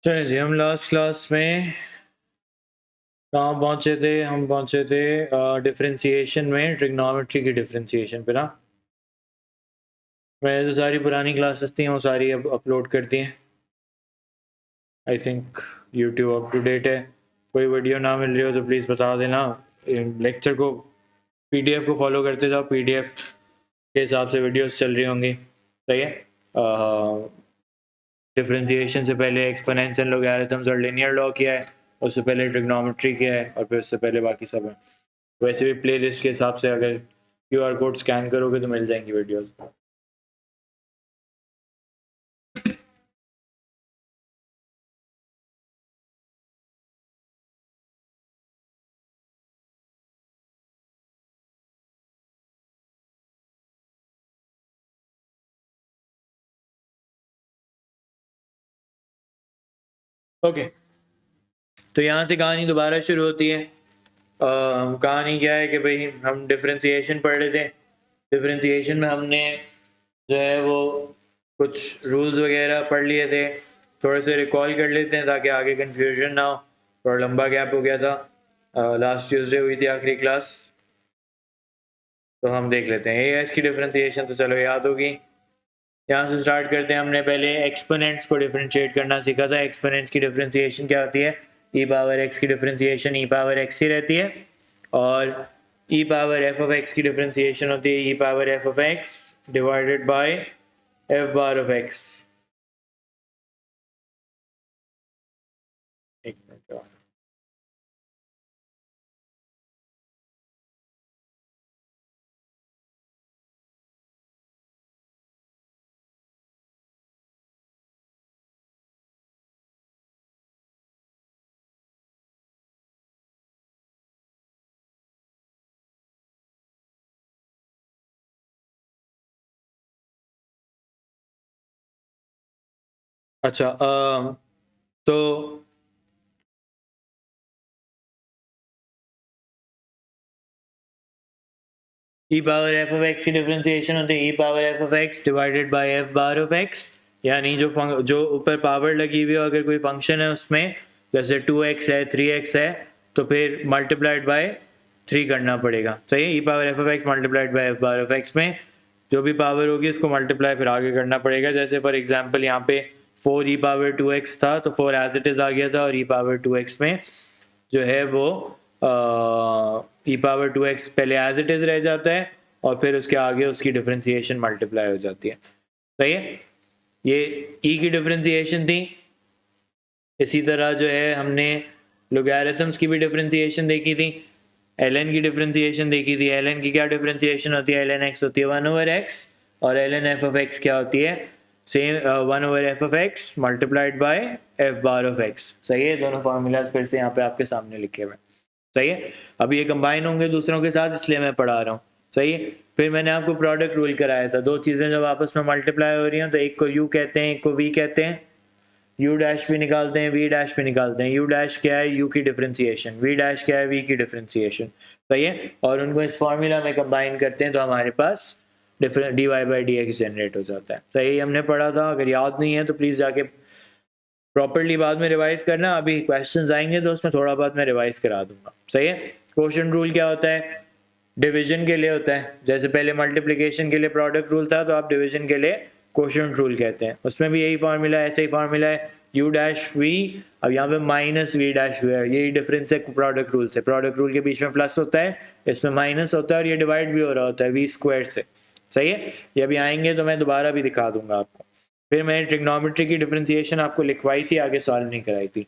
चलिए जी, हम last class में कहाँ पहुँचे थे? हम पहुँचे थे डिफरेंशिएशन में, ट्रिग्नोमेट्री की डिफरेंशिएशन पे ना। मैंने तो सारी पुरानी क्लासेस थी वो सारी अब अपलोड कर दी हैं। I think YouTube up to date है। कोई वीडियो ना मिल रही हो तो प्लीज़ बता देना। लेक्चर को पीडीएफ को फॉलो करते जाओ, पीडीएफ के हिसाब से वीडियोस चल रही होंगी। सही है। डिफरेंशिएशन से पहले एक्सपोनेंशियल लॉगरिथम्स और लिनियर लॉ किया है, उससे पहले ट्रिग्नोमेट्री किया है, और फिर उससे पहले बाकी सब है। वैसे भी प्लेलिस्ट के हिसाब से अगर क्यूआर कोड स्कैन करोगे तो मिल जाएंगी वीडियोस। ओके, तो यहाँ से कहानी दोबारा शुरू होती है। कहानी क्या है कि भाई हम डिफरेंशिएशन पढ़ रहे थे। डिफरेंशिएशन में हमने जो है वो कुछ रूल्स वगैरह पढ़ लिए थे, थोड़े से रिकॉल कर लेते हैं ताकि आगे कंफ्यूजन ना हो। थोड़ा लंबा गैप हो गया था, लास्ट ट्यूसडे हुई थी आखिरी क्लास, तो हम देख लेते हैं। ए एस की डिफरेंशिएशन तो चलो याद होगी। यहाँ से स्टार्ट करते हैं। हमने पहले एक्सपोनेंट्स को डिफरेंशिएट करना सीखा था। एक्सपोनेंट्स की डिफरेंशिएशन क्या होती है? ई पावर एक्स की डिफरेंशिएशन ई पावर एक्स ही रहती है, और e power f of x की डिफरेंशिएशन होती है e power f of x divided by f bar of x. एक मिनट और। अच्छा, तो e power f of x की डिफरेंशिएशन होती है e power f of x divided by f bar of x. यानी जो ऊपर पावर लगी हुई हो, अगर कोई फंक्शन है उसमें, जैसे 2x है 3x है, तो फिर मल्टीप्लाइड बाय 3 करना पड़ेगा। सही है। E power f of x multiplied by f bar of x में जो भी पावर होगी उसको मल्टीप्लाई फिर आगे करना पड़ेगा। जैसे फॉर एग्जांपल यहाँ पे 4 ई पावर 2x था, तो 4 एज इट इज़ आ गया था, और ई पावर 2x में जो है वो ई पावर 2x पहले एज इट इज़ रह जाता है, और फिर उसके आगे उसकी डिफरेंशिएशन मल्टीप्लाई हो जाती है। सही है। ये ई की डिफरेंशिएशन थी। इसी तरह जो है हमने लोगैरिथम्स की भी डिफरेंशिएशन देखी थी, ln की डिफरेंशिएशन देखी थी। ln की क्या डिफरेंशिएशन होती है? ln x होती है 1/x, और ln f of x क्या होती है? Same 1/f of x multiplied by f bar of x। सही है। दोनों फार्मूलाज फिर से यहाँ पे आपके सामने लिखे हुए। सही है। अब ये कंबाइन होंगे दूसरों के साथ, इसलिए मैं पढ़ा रहा हूँ। सही है। फिर मैंने आपको प्रोडक्ट रूल कराया था। दो चीज़ें जब आपस में मल्टीप्लाई हो रही हैं तो एक को u कहते हैं, एक को v कहते हैं। u डैश भी निकालते हैं, v डैश भी निकालते हैं। u डैश क्या है? u की डिफरेंशिएशन। v डैश क्या है? v की डिफरेंशिएशन। सही है। और उनको इस फॉर्मूला में कंबाइन करते हैं तो हमारे पास different dy by d x generate हो जाता है। सही, हमने पढ़ा था। अगर याद नहीं है तो प्लीज़ जाके प्रॉपर्ली बाद में रिवाइज करना। अभी क्वेश्चंस आएंगे तो उसमें थोड़ा बहुत मैं रिवाइज करा दूंगा। सही है। क्वोशिएंट रूल क्या होता है? डिवीजन के लिए होता है। जैसे पहले मल्टीप्लिकेशन के लिए प्रोडक्ट रूल था, तो आप डिवीजन के लिए क्वोशिएंट रूल कहते हैं। उसमें भी यही फार्मूला है, ऐसे ही फार्मूला है u डैश v। अब यहाँ पे माइनस वी डैश है, यही डिफरेंस है प्रोडक्ट रूल से। प्रोडक्ट रूल के बीच में प्लस होता है, इसमें माइनस होता है, और ये डिवाइड भी हो रहा होता है v स्क्वायर से। सही है। ये अभी आएंगे तो मैं दोबारा भी दिखा दूंगा आपको। फिर मैंने ट्रिग्नोमेट्री की डिफरेंशिएशन आपको लिखवाई थी, आगे सॉल्व नहीं कराई थी।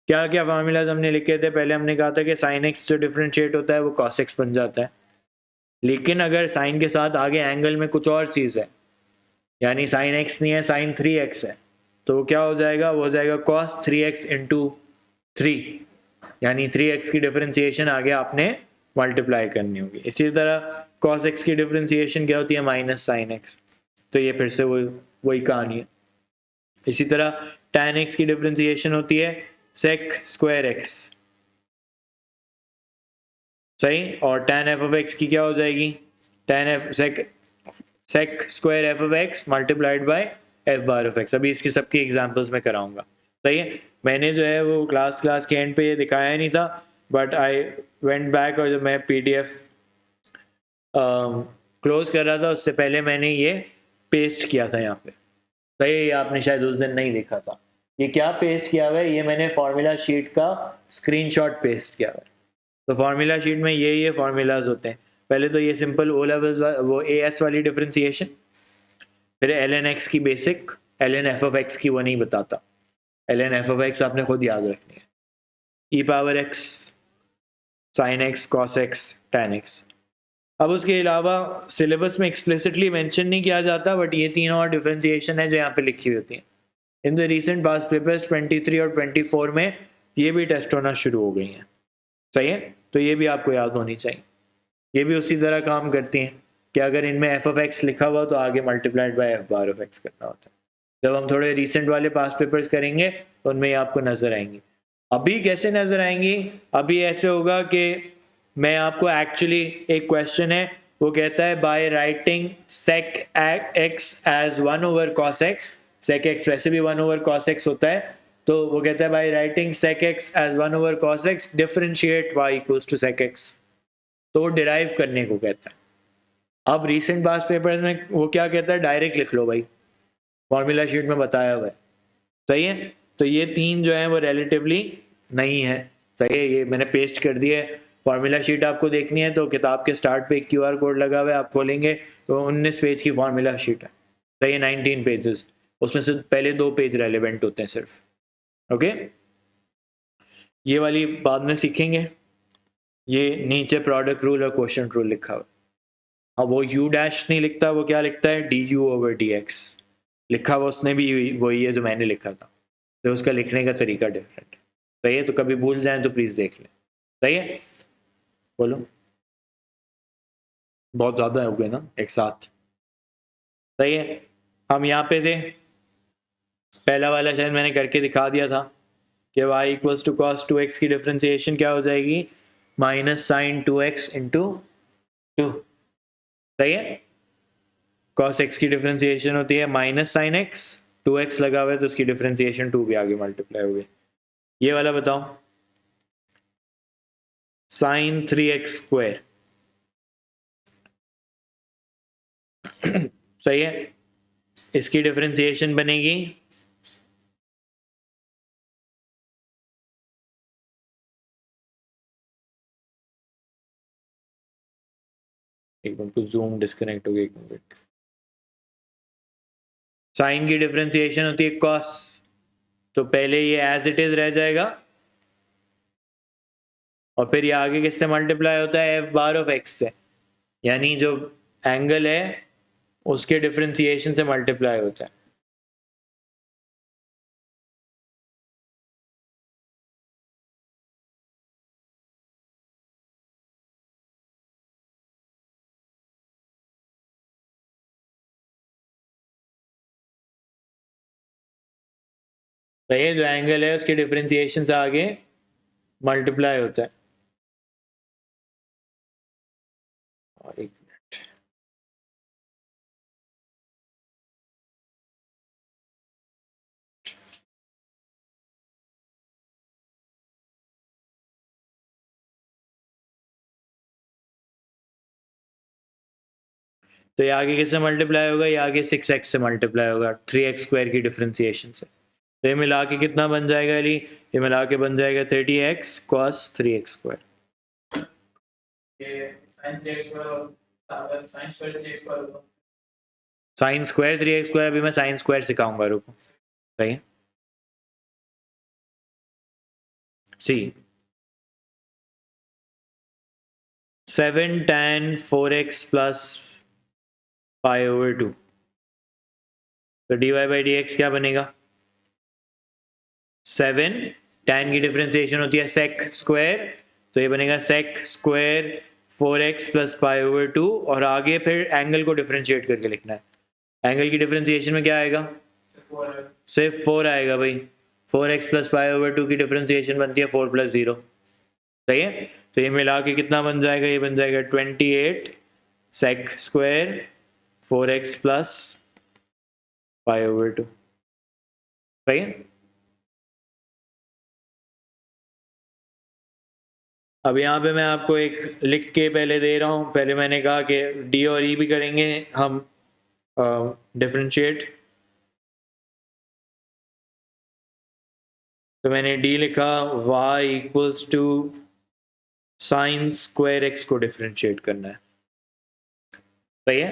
क्या क्या फार्मूलाज हमने लिखे थे? पहले हमने कहा था कि साइन एक्स जो डिफरेंशिएट होता है वो कॉस एक्स बन जाता है, लेकिन अगर साइन के साथ आगे एंगल में कुछ और चीज़ है, यानी साइन एक्स नहीं है, साइन 3x है, तो क्या हो जाएगा? वो हो जाएगा कॉस 3x इंटू 3, यानी 3x की डिफरेंशिएशन आगे आपने मल्टीप्लाई करनी होगी। इसी तरह कॉस एक्स की डिफरेंशिएशन क्या होती है? Minus sine x. तो ये फिर से वही कहानी है। इसी तरह tan x की डिफरेंशिएशन होती है sec स्क्वायर x। सही। और tan f ऑफ x की क्या हो जाएगी? tan f sec square f of x multiplied by f bar of x। अभी इसकी सबकी एग्जांपल्स में कराऊंगा। सही है। मैंने जो है वो क्लास के एंड पे ये दिखाया नहीं था, बट आई वेंट बैक और जब मैं PDF क्लोज कर रहा था उससे पहले मैंने ये पेस्ट किया था यहाँ पे। सही है, ये आपने शायद उस दिन नहीं देखा था। ये क्या पेस्ट किया हुआ है, ये मैंने फार्मूला शीट का स्क्रीनशॉट पेस्ट किया हुआ है। तो फार्मूला शीट में ये फार्मूलाज होते हैं। पहले तो ये सिंपल ओ लेवल्स वो AS वाली डिफरेंशिएशन, फिर ln x की basic, ln f of x की वो नहीं बताता, ln f ऑफ x आपने खुद याद रखनी है, e power x, sin x, cos x, tan x। अब उसके अलावा सिलेबस में एक्सप्लिसिटली मेंशन नहीं किया जाता, बट ये तीनों और डिफरेंशिएशन है जो यहाँ पे लिखी हुई होती हैं। In the recent past papers 23 और 24 में ये भी टेस्ट होना शुरू हो गई हैं। सही है, तो ये भी आपको याद होनी चाहिए। ये भी उसी तरह काम करती हैं कि अगर इनमें f ऑफ x लिखा हुआ तो आगे multiplied by f bar of x करना होता है। जब हम थोड़े रिसेंट वाले पास्ट पेपर्स करेंगे तो उनमें आपको नज़र आएंगी। अभी कैसे नज़र आएंगी, अभी ऐसे होगा कि मैं आपको एक्चुअली एक क्वेश्चन है, वो कहता है by writing sec x as 1 over cos x, sec x वैसे भी 1 ओवर cos x होता है, तो वो कहता है by writing sec x as 1 over cos x differentiate y equals to sec x, तो वो डिराइव करने को कहता है। अब रिसेंट पास्ट पेपर्स में वो क्या कहता है, डायरेक्ट लिख लो भाई, फॉर्मूला शीट में बताया हुआ है। सही है, तो ये तीन जो है वो रिलेटिवली नहीं है। सही है, ये मैंने पेस्ट कर दिया है। फार्मूला शीट आपको देखनी है तो किताब के स्टार्ट पे एक QR कोड लगा हुआ है, आप खोलेंगे तो 19 पेज की फार्मूला शीट है। सही है, 19 पेजेस, उसमें से पहले 2 पेज रेलिवेंट होते हैं सिर्फ। ओके, ये वाली बाद में सीखेंगे। ये नीचे प्रोडक्ट रूल और क्वोशिएंट रूल लिखा हुआ है। अब वो U डैश नहीं लिखता, वो क्या लिखता है, du ओवर dx लिखा हुआ, उसने भी वही है जो मैंने लिखा था, तो उसका लिखने का तरीका डिफरेंट है। सही है, तो कभी भूल जाएं तो प्लीज देख लें। सही है, बोलो, बहुत ज़्यादा हो गए ना एक साथ। सही है, हम यहाँ पे थे, पहला वाला शायद मैंने करके दिखा दिया था कि y equals to cos 2x की डिफ्रेंसिएशन क्या हो जाएगी, माइनस साइन 2x इंटू 2। सही है, cos x की डिफ्रेंसिएशन होती है माइनस साइन x, 2x लगा हुआ है तो उसकी डिफ्रेंसिएशन 2 भी आगे मल्टीप्लाई हो गई। ये वाला बताओ, साइन 3x स्क्वायर। सही है, इसकी डिफरेंशिएशन बनेगी एक मिनट, कुछ जूम डिस्कनेक्ट हो गया, एक मिनट। साइन की डिफरेंशिएशन होती है कॉस, तो पहले ये एज इट इज रह जाएगा और फिर ये आगे किससे मल्टीप्लाई होता है, एफ बार ऑफ एक्स से, यानी जो एंगल है उसके डिफरेंशिएशन से मल्टीप्लाई होता है। तो ये जो एंगल है उसके डिफरेंशिएशन से आगे मल्टीप्लाई होता है। और एक मिनट, तो ये आगे किससे मल्टीप्लाई होगा, ये आगे 6x से मल्टीप्लाई होगा 3x स्क्वायर की डिफरेंशिएशन से। तो ये मिला के कितना बन जाएगा अली, ये मिला के बन जाएगा 30x cos 3x square. Sine square 3x square, अभी मैं साइन स्क्वायर सिखाऊंगा, रुको। सही है, सी 7 tan 4x plus pi over 2, तो dy बाई डी एक्स क्या बनेगा, 7 tan की डिफरेंशिएशन होती है sec स्क्वायर, तो ये बनेगा sec square 4x plus pi over 2, और आगे फिर एंगल को डिफरेंशिएट करके लिखना है। एंगल की डिफरेंशिएशन में क्या आएगा, सिर्फ 4 आएगा भाई, 4x प्लस पाई ओवर 2 की डिफरेंशिएशन बनती है 4 प्लस 0। सही है, तो ये मिला के कितना बन जाएगा, ये बन जाएगा 28 sec square 4x plus pi over 2। सही है, अब यहाँ पे मैं आपको एक लिख के पहले दे रहा हूँ। पहले मैंने कहा कि डी और ई भी करेंगे हम डिफरेंशिएट। तो मैंने डी लिखा, y equals to sine square x को डिफरेंशिएट करना है, सही है।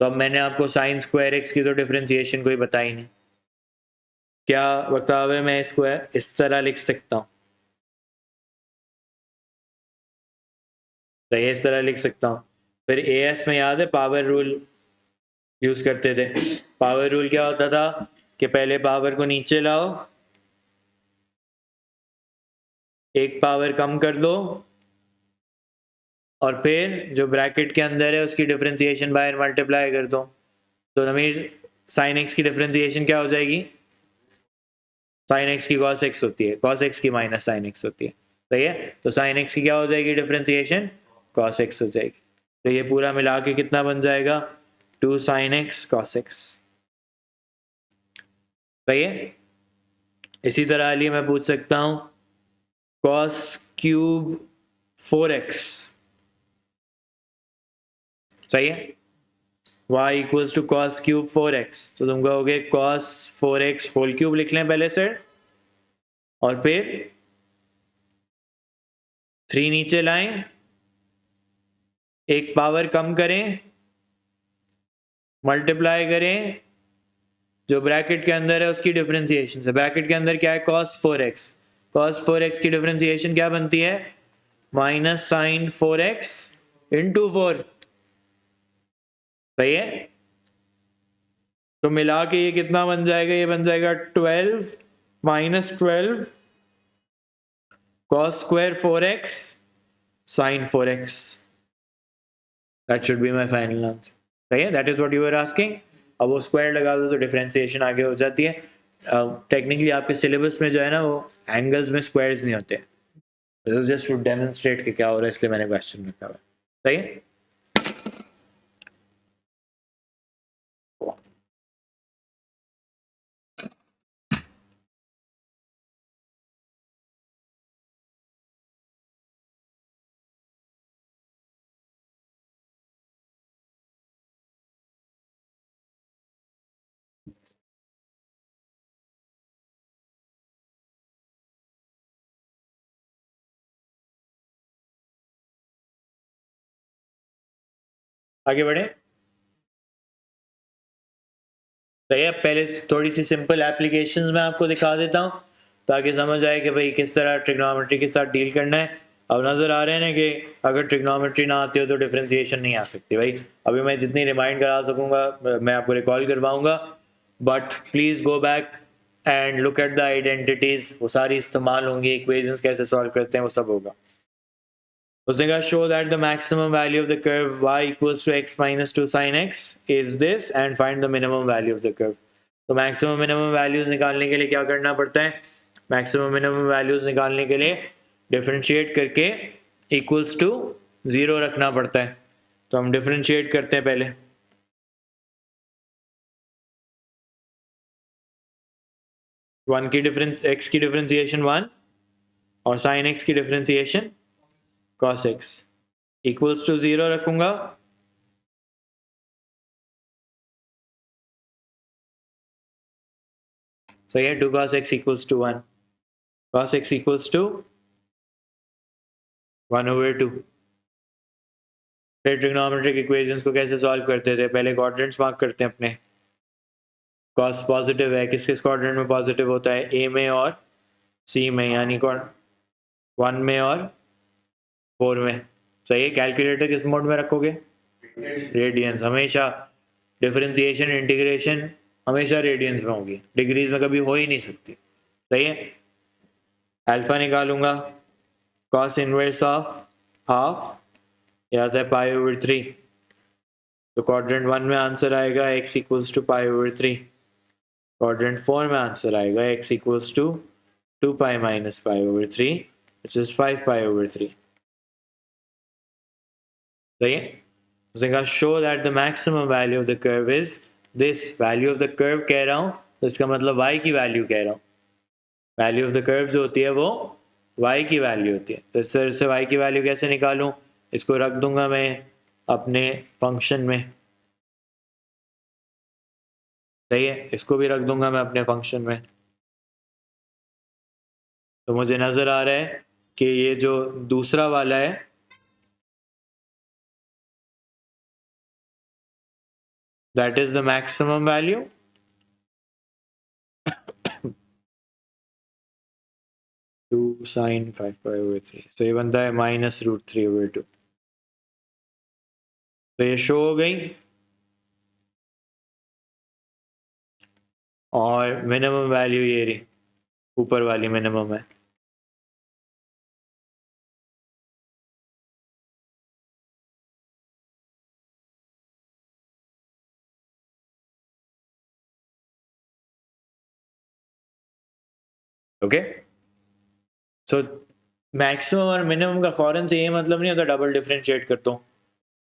तो अब मैंने आपको साइन स्क्वायर एक्स की तो डिफरेंशिएशन कोई बताई नहीं। क्या बतावे, मैं इसको इस तरह लिख सकता हूँ, सही है, इस तरह लिख सकता हूँ। फिर ए एस में याद है पावर रूल यूज करते थे। पावर रूल क्या होता था कि पहले पावर को नीचे लाओ, एक पावर कम कर दो, और फिर जो ब्रैकेट के अंदर है उसकी डिफरेंशिएशन बाय मल्टीप्लाई कर दो। तो नमीर साइन एक्स की डिफरेंशिएशन क्या हो जाएगी, साइन एक्स की कॉस एक्स होती है, कॉस एक्स की माइनस साइन एक्स होती है, सही है। तो साइन एक्स की क्या हो जाएगी डिफरेंशिएशन, कॉस एक्स हो जाएगी। तो ये पूरा मिला के कितना बन जाएगा, 2 साइन एक्स कॉस एक्स, सही है। इसी तरह लिए मैं पूछ सकता हूं कॉस क्यूब 4x, सही है। y equals to cos cube 4x, तो तुम कहोगे कॉस 4x होल क्यूब लिख लें पहले से, और फिर 3 नीचे लाएं, एक पावर कम करें, मल्टीप्लाई करें जो ब्रैकेट के अंदर है उसकी डिफरेंशिएशन से। ब्रैकेट के अंदर क्या है, cos 4x, cos 4x की डिफरेंशिएशन क्या बनती है, माइनस साइन 4x इंटू 4, सही है। तो मिला के ये कितना बन जाएगा, ये बन जाएगा 12 minus 12 cos square 4x sin 4x, that should be my final answer, सही है। that is what you were asking। अब वो स्क्वायर लगा दो तो डिफरेंशिएशन आगे हो जाती है। टेक्निकली आपके सिलेबस में जो है ना वो एंगल्स में स्क्वायर्स नहीं होते, जस्ट टू डेमोन्स्ट्रेट कि क्या हो रहा है, इसलिए मैंने क्वेश्चन रखा हुआ है, सही है। आगे बढ़े, सही है। पहले थोड़ी सी सिंपल एप्लीकेशंस मैं आपको दिखा देता हूँ ताकि समझ आए कि भाई किस तरह ट्रिग्नोमेट्री के साथ डील करना है। अब नज़र आ रहे हैं ना कि अगर ट्रिग्नोमेट्री ना आती हो तो डिफरेंशिएशन नहीं आ सकती भाई। अभी मैं जितनी रिमाइंड करा सकूँगा मैं आपको रिकॉल करवाऊँगा, but please go back and look at the identities, वो सारी इस्तेमाल होंगी, इक्वेशंस कैसे सॉल्व करते हैं वो सब होगा। उसने कहा show that the maximum value of the curve y equals to x minus 2 sine x is this and find the minimum value of the curve. तो मैक्सिमम मिनिमम वैल्यूज निकालने के लिए क्या करना पड़ता है, मैक्सिमम मिनिमम वैल्यूज निकालने के लिए डिफरेंशिएट करके इक्वल्स टू 0 रखना पड़ता है। तो हम डिफरेंशिएट करते हैं पहले। वन की डिफरेंस x की डिफरेंशिएशन 1 और साइन x की differentiation cos x equals to 0 रखूंगा। सही है, 2 cos x equals to 1, cos x equals to 1/2। फिर ट्रिग्नोमेट्रिक इक्वेशंस को कैसे सॉल्व करते थे, पहले क्वाड्रेंट्स मार्क करते हैं अपने। cos पॉजिटिव है, किस किस क्वाड्रेंट में पॉजिटिव होता है, ए में और सी में, यानी 1 में और 4 में। सही है। कैलकुलेटर किस मोड में रखोगे, रेडियंस हमेशा, डिफरेंशिएशन इंटीग्रेशन हमेशा रेडियंस में होगी, डिग्रीज में कभी हो ही नहीं सकती, सही है। अल्फा निकालूंगा, cos इनवर्स ऑफ हाफ ये आता है π/3। तो क्वाड्रेंट 1 में आंसर आएगा x इक्वल्स टू π/3, क्वाड्रेंट 4 में आंसर आएगा x equals to 2π minus π/3 which is 5π/3, सही है। उसने कहा show that the maximum value of the curve is this, value of the curve कह रहा हूँ तो इसका मतलब y की वैल्यू कह रहा हूँ। वैल्यू ऑफ द कर्व जो होती है वो y की वैल्यू होती है। तो इस तरह से y की वैल्यू कैसे निकालूं, इसको रख दूंगा मैं अपने फंक्शन में, सही है, इसको भी रख दूंगा मैं अपने फंक्शन में। तो मुझे नज़र आ रहा है कि ये जो दूसरा वाला है that is the maximum value, two sine 5 पाई/3, तो ये बनता है -√3/2। तो ये शो हो गई, और मिनिमम वैल्यू ये रही, ऊपर वाली मिनिमम है। ओके, सो मैक्सिमम और मिनिमम का फौरन से ये मतलब नहीं होता डबल डिफरेंशिएट करता हूँ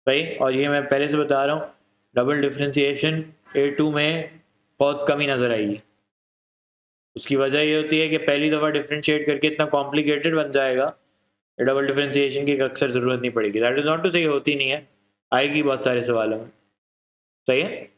भाई, और ये मैं पहले से बता रहा हूँ, डबल डिफरेंशिएशन A2 में बहुत कमी नज़र आएगी। उसकी वजह ये होती है कि पहली दफ़ा डिफरेंशिएट करके इतना कॉम्प्लिकेटेड बन जाएगा, डबल डिफरेंशिएशन की अक्सर ज़रूरत नहीं पड़ेगी। दैट इज़ नॉट टू से होती नहीं है, आएगी बहुत सारे सवालों में, सही है।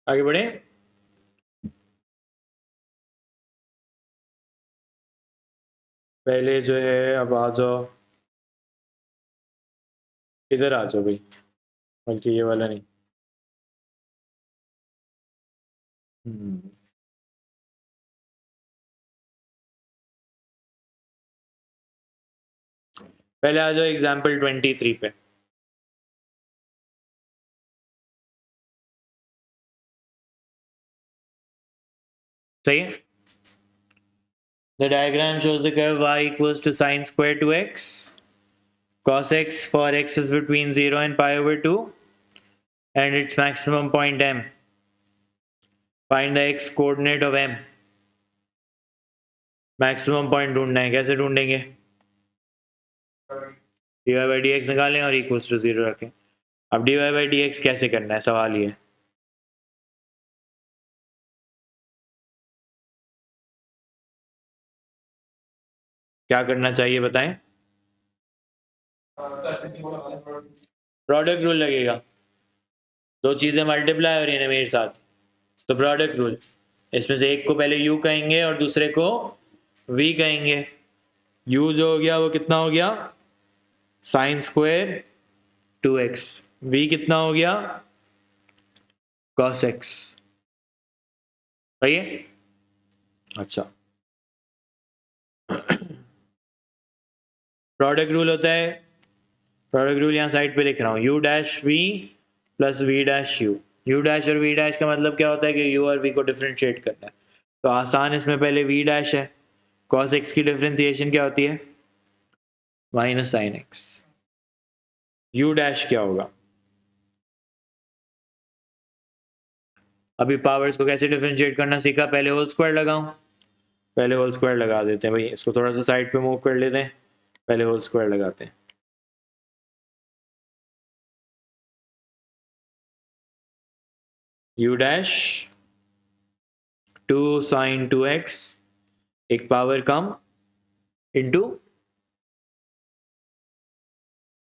आगे बढ़े। पहले जो है, अब आ जाओ इधर, आ जाओ भाई, बल्कि ये वाला नहीं। हम्म, पहले आ जाओ एग्जाम्पल 23 पे। सही है। The diagram shows the curve y equals to sine square 2x, cos x for x is between 0 and pi/2, and its maximum point m. Find the x coordinate of m. Maximum point ढूंढना है, कैसे ढूंढेंगे? dy/dx निकालें और equals to 0 रखें। अब dy/dx कैसे करना है, सवाल ये। क्या करना चाहिए बताएं? प्रोडक्ट रूल लगेगा, दो चीजें मल्टीप्लाई और इन्हें मेरे साथ, तो प्रोडक्ट रूल, इसमें से एक को पहले u कहेंगे और दूसरे को v कहेंगे। u जो हो गया वो कितना हो गया, साइन स्क्वायर 2x, v कितना हो गया, cos x, सही है। अच्छा, प्रोडक्ट रूल होता है, प्रोडक्ट रूल यहाँ साइड पे लिख रहा हूँ, u dash v plus v dash u। u dash और v डैश का मतलब क्या होता है कि u और v को डिफ्रेंशिएट करना है, तो आसान, इसमें पहले v डैश है, cos x की डिफ्रेंशिएशन क्या होती है, minus sine x। u dash क्या होगा, अभी पावर्स को कैसे डिफ्रेंशिएट करना सीखा, पहले होल स्क्वायर लगाऊं, पहले होल स्क्वायर लगा देते हैं भाई, इसको थोड़ा सा साइड पे मूव कर लेते हैं, पहले होल स्क्वायर लगाते हैं। u डैश 2 साइन 2x, एक पावर कम, इंटू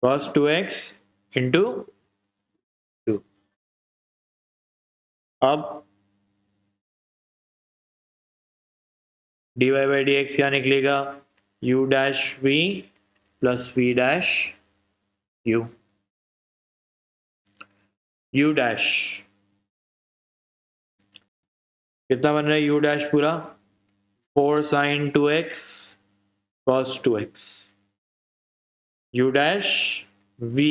cos 2x इंटू 2। अब dy/dx क्या निकलेगा, u dash v plus v dash u। U dash कितना बन रहा है, यू डैश पूरा 4 sine 2x cos 2x, u dash v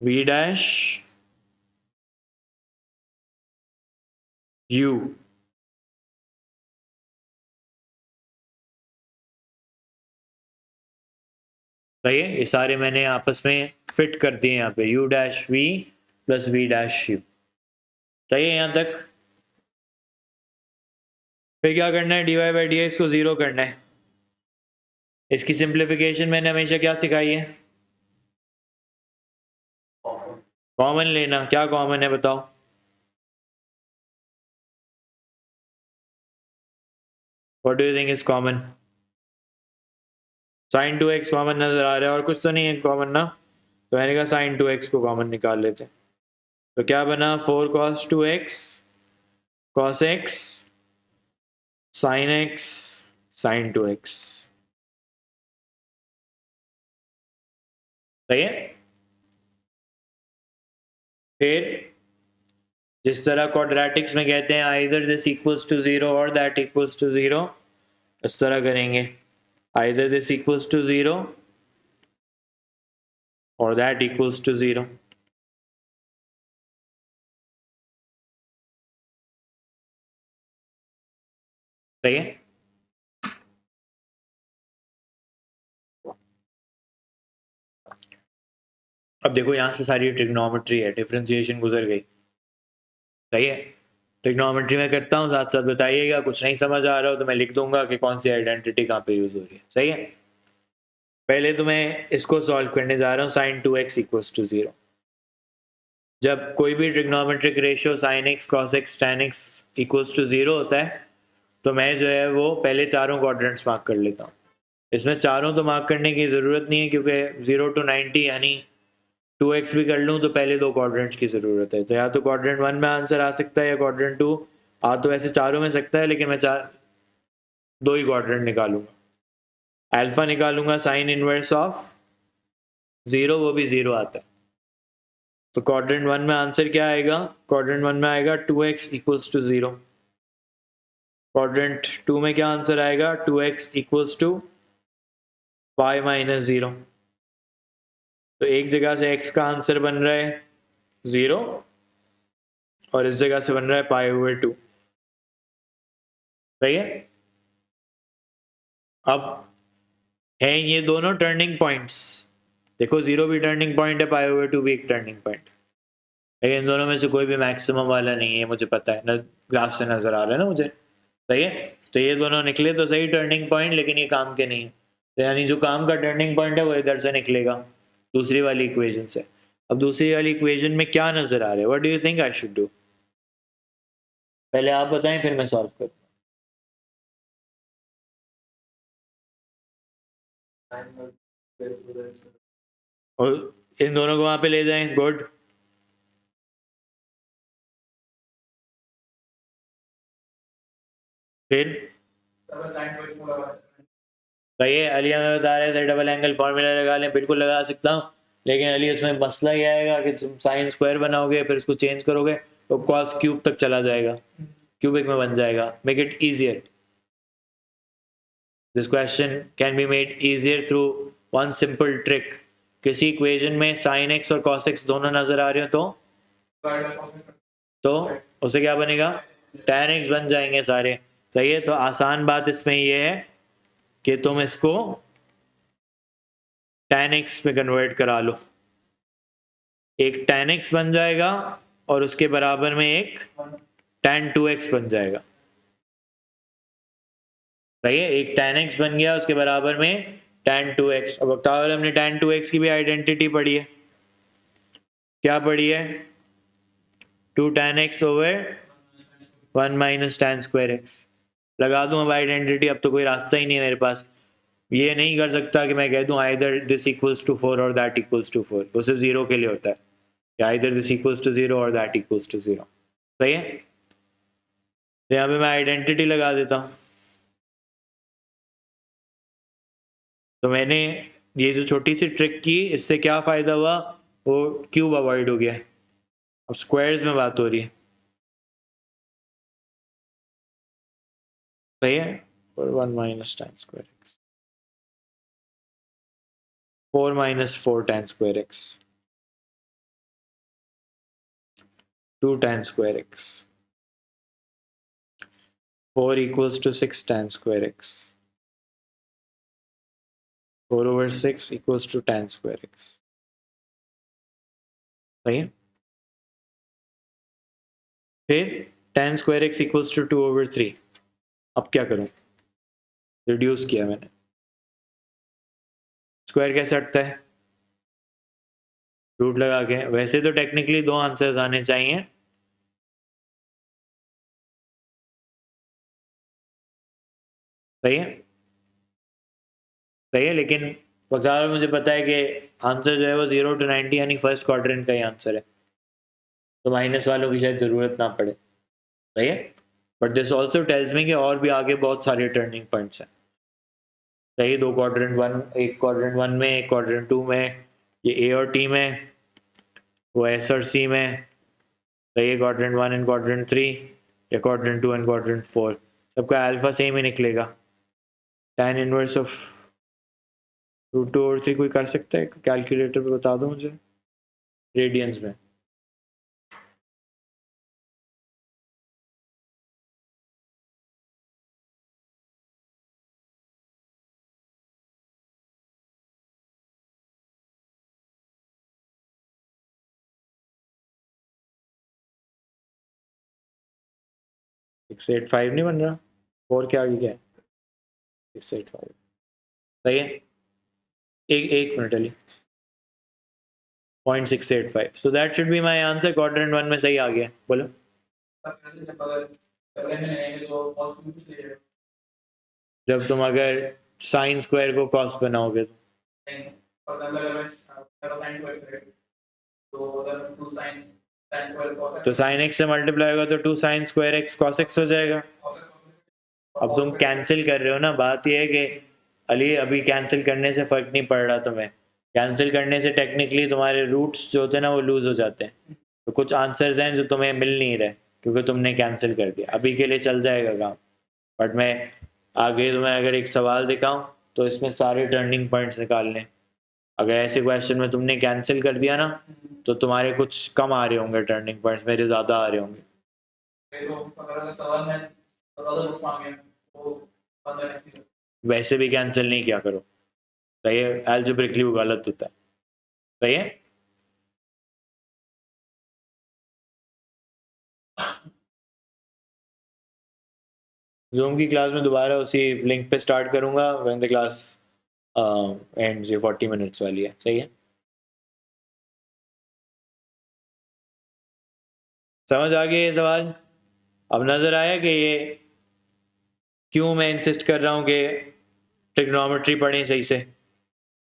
v dash u, सही है। ये सारे मैंने आपस में फिट कर दिए यहाँ पे, u dash v plus v dash u, सही है यहाँ तक। फिर क्या करना है, dy बाई डी एक्स को जीरो करना है। इसकी सिंप्लीफिकेशन मैंने हमेशा क्या सिखाई है, कॉमन लेना। क्या कॉमन है बताओ, what do you think is common? Sine 2x common नजर आ रहा है, और कुछ तो नहीं है कॉमन ना, तो मैंने कहा साइन 2x को कॉमन निकाल लेते। तो क्या बना, 4 cos 2x cos x sin x sin 2x, सही है। फिर जिस तरह क्वाड्रेटिक्स में कहते हैं either this equals to zero और दैट इक्वल्स टू जीरो, इस तरह करेंगे, either this equals to zero और दैट इक्वल्स टू जीरो, सही है। अब देखो यहाँ से सारी ट्रिग्नोमेट्री है, डिफरेंशिएशन गुजर गई, सही है। ट्रिग्नोमेट्री में करता हूँ, साथ साथ बताइएगा, कुछ नहीं समझ आ रहा हो तो मैं लिख दूंगा कि कौन सी आइडेंटिटी कहाँ पे यूज हो रही है, सही है। पहले तो मैं इसको सॉल्व करने जा रहा हूँ, sign 2x equals to zero. जब कोई भी trigonometric ratio sine x cos x tan x equals to zero होता है, तो मैं जो है वो पहले चारों क्वाड्रेंट्स मार्क कर लेता हूँ। इसमें चारों तो मार्क करने की ज़रूरत नहीं है, क्योंकि 0 to 90 यानी 2x भी कर लूँ तो पहले दो क्वाड्रेंट्स की ज़रूरत है। तो या तो क्वाड्रेंट 1 में आंसर आ सकता है या क्वाड्रेंट 2, आ तो वैसे चारों में सकता है, लेकिन मैं दो ही क्वाड्रेंट निकालूंगा। अल्फा निकालूंगा साइन इनवर्स ऑफ जीरो, वो भी जीरो आता है। तो क्वाड्रेंट 1 में आंसर क्या आएगा, क्वाड्रेंट 1 में आएगा 2x equals to zero. Quadrant 2 में क्या आंसर आएगा, 2x equals to pi minus zero. तो एक जगह से x का आंसर बन रहा है जीरो और इस जगह से बन रहा है पाई ओवर 2, सही है। अब है ये दोनों टर्निंग पॉइंट्स, देखो जीरो भी टर्निंग पॉइंट है, पाई ओवर 2 भी एक टर्निंग पॉइंट है, लेकिन इन दोनों में से कोई भी मैक्सिमम वाला नहीं है, मुझे पता है ना, ग्राफ से नजर आ रहा है ना मुझे, सही है। तो ये दोनों निकले तो सही टर्निंग पॉइंट, लेकिन ये काम के नहीं है। तो यानी जो काम का टर्निंग पॉइंट है वो इधर से निकलेगा, दूसरी वाली इक्वेशन से। अब दूसरी वाली इक्वेशन में क्या नजर आ रहा है, what do you think I should do? पहले आप बताएं फिर मैं सॉल्व करूँ। और इन दोनों को वहां पे ले जाएं, गुड। फिर सही है, अली हमें बता रहे थे डबल एंगल फॉर्मूला लगा लें, बिल्कुल लगा सकता हूँ, लेकिन अली इसमें मसला ये आएगा कि तुम साइन स्क्वायर बनाओगे फिर इसको चेंज करोगे तो कॉस क्यूब तक चला जाएगा, क्यूबिक में बन जाएगा। Make it easier, this question can be made easier through one simple trick. किसी इक्वेशन में साइन एक्स और कॉस एक्स दोनों नजर आ रहे हो तो उसे क्या बनेगा, tan एक्स बन जाएंगे सारे, सही है। तो आसान बात इसमें यह है कि तुम इसको tan एक्स में कन्वर्ट करा लो, एक tan एक्स बन जाएगा और उसके बराबर में एक tan 2x बन जाएगा, सही है। एक tan x बन गया, उसके बराबर में tan 2x। अब बताओ, हमने tan 2x की भी आइडेंटिटी पढ़ी है, क्या पढ़ी है, 2 tan x over 1 minus tan square x. लगा दूं अब आइडेंटिटी, अब तो कोई रास्ता ही नहीं है मेरे पास, ये नहीं कर सकता कि मैं कह दूं आइदर दिस इक्वल्स टू 4 और दैट इक्वल्स टू 4, वो सिर्फ जीरो के लिए होता है, या आइदर दिस इक्वल्स टू 0 और दैट इक्वल्स टू 0, सही है। तो यहाँ पे मैं आइडेंटिटी लगा देता हूँ। तो मैंने ये जो छोटी सी ट्रिक की, इससे क्या फ़ायदा हुआ, वो क्यूब अवॉइड हो गया, अब स्क्वायर्स में बात हो रही है, सही है। और 1 minus tan square x, 4 minus 4 tan square x, 2 tan square x, 4 equals to 6 tan square x, 4 over 6 equals to tan square x, सही है। फिर tan square x equals to 2 over 3, अब क्या करूं, रिड्यूस किया मैंने, स्क्वायर कैसे हटता है, रूट लगा के। वैसे तो टेक्निकली दो आंसर्स आने चाहिए, सही है, सही है, लेकिन वक्त मुझे पता है कि आंसर जो है वो 0 to 90 यानी फर्स्ट क्वाड्रेंट का ही आंसर है, तो माइनस वालों की शायद ज़रूरत ना पड़े, सही है। But this also tells me कि और भी आगे बहुत सारे टर्निंग पॉइंट्स हैं, सही, दो क्वाड्रेंट वन, एक क्वाड्रेंट वन में, एक क्वाड्रेंट टू में, ये ए और टी में, वो एस और सी में, सही है, quadrant one and quadrant three, या quadrant two and quadrant four, सबका अल्फा सेम ही निकलेगा। tan inverse of root two और थ्री कोई कर सकता है, कैलकुलेटर पे बता दो मुझे, रेडियंस में। 685 नहीं बन रहा, फोर के आगे क्या है, 685, सही है। एक एक minute Ali, 0.685, so that should be my answer, quadrant one में सही आ गया, बोलो। जब तुम अगर साइन स्क्वायर को कॉस बनाओगे तो साइन एक्स से मल्टीप्लाई होगा तो 2 sign square x cos x हो जाएगा। अब तुम कैंसिल कर रहे हो ना, बात यह है कि अली अभी कैंसिल करने से फर्क नहीं पड़ रहा तुम्हें, कैंसिल करने से टेक्निकली तुम्हारे रूट्स जो होते हैं ना वो लूज हो जाते हैं, तो कुछ आंसर्स हैं जो तुम्हें मिल नहीं रहे क्योंकि तुमने कैंसिल कर दिया, अभी के लिए चल जाएगा काम। बट मैं आगे तुम्हें अगर एक सवाल दिखाऊं तो इसमें सारे टर्निंग पॉइंट्स निकालने, अगर ऐसे क्वेश्चन में तुमने कैंसिल कर दिया ना तो तुम्हारे कुछ कम आ रहे होंगे टर्निंग पॉइंट्स, मेरे ज़्यादा आ रहे होंगे। वैसे भी कैंसिल नहीं किया करो, सही है, एल्जेब्रिकली वो गलत होता है, सही है। जूम की क्लास में दोबारा उसी लिंक पे स्टार्ट करूंगा व्हेन द क्लास एंड्स, ये 40 मिनट्स वाली है, सही है। समझ आ गया ये सवाल, अब नज़र आया कि ये क्यों मैं इंसिस्ट कर रहा हूँ कि ट्रिग्नोमेट्री पढ़ें सही से,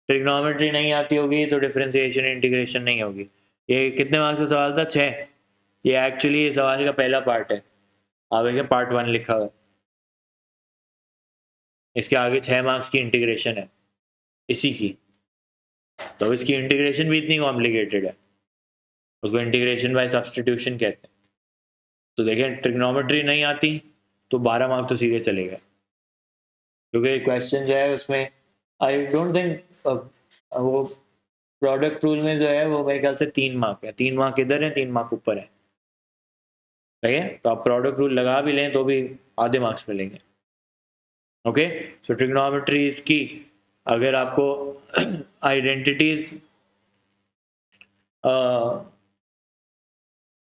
ट्रिग्नोमेट्री नहीं आती होगी तो डिफरेंशिएशन इंटीग्रेशन नहीं होगी। ये कितने मार्क्स का सवाल था, 6, ये एक्चुअली ये सवाल का पहला पार्ट है, आप देखिए पार्ट 1 लिखा हुआ है, इसके आगे 6 मार्क्स की इंटीग्रेशन है इसी की, तो इसकी इंटीग्रेशन भी इतनी कॉम्प्लिकेटेड है, उसको इंटीग्रेशन बाय सब्सटीट्यूशन कहते हैं। तो देखें ट्रिग्नोमेट्री नहीं आती तो 12 मार्क्स तो सीधे चले गए, क्योंकि क्वेश्चन जो है उसमें आई डोंट थिंक वो प्रोडक्ट रूल में जो है वो मेरे ख्याल से 3 मार्क है, 3 मार्क इधर है, 3 मार्क ऊपर है, सही है। तो आप प्रोडक्ट रूल लगा भी लें तो भी आधे मार्क्स मिलेंगे। ओके, सो ट्रिग्नोमेट्री इसकी, अगर आपको आइडेंटिटीज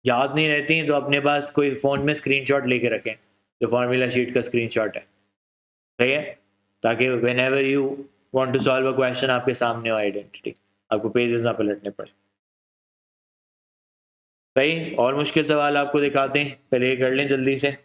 याद नहीं रहती तो अपने पास कोई फ़ोन में स्क्रीनशॉट लेके रखें, जो फार्मूला शीट का स्क्रीनशॉट है, सही है, ताकि whenever you want to solve a question आपके सामने हो आइडेंटिटी, आपको पेजेस ना पलटने पड़े। सही, और मुश्किल सवाल आपको दिखाते हैं, पहले ये कर लें जल्दी से।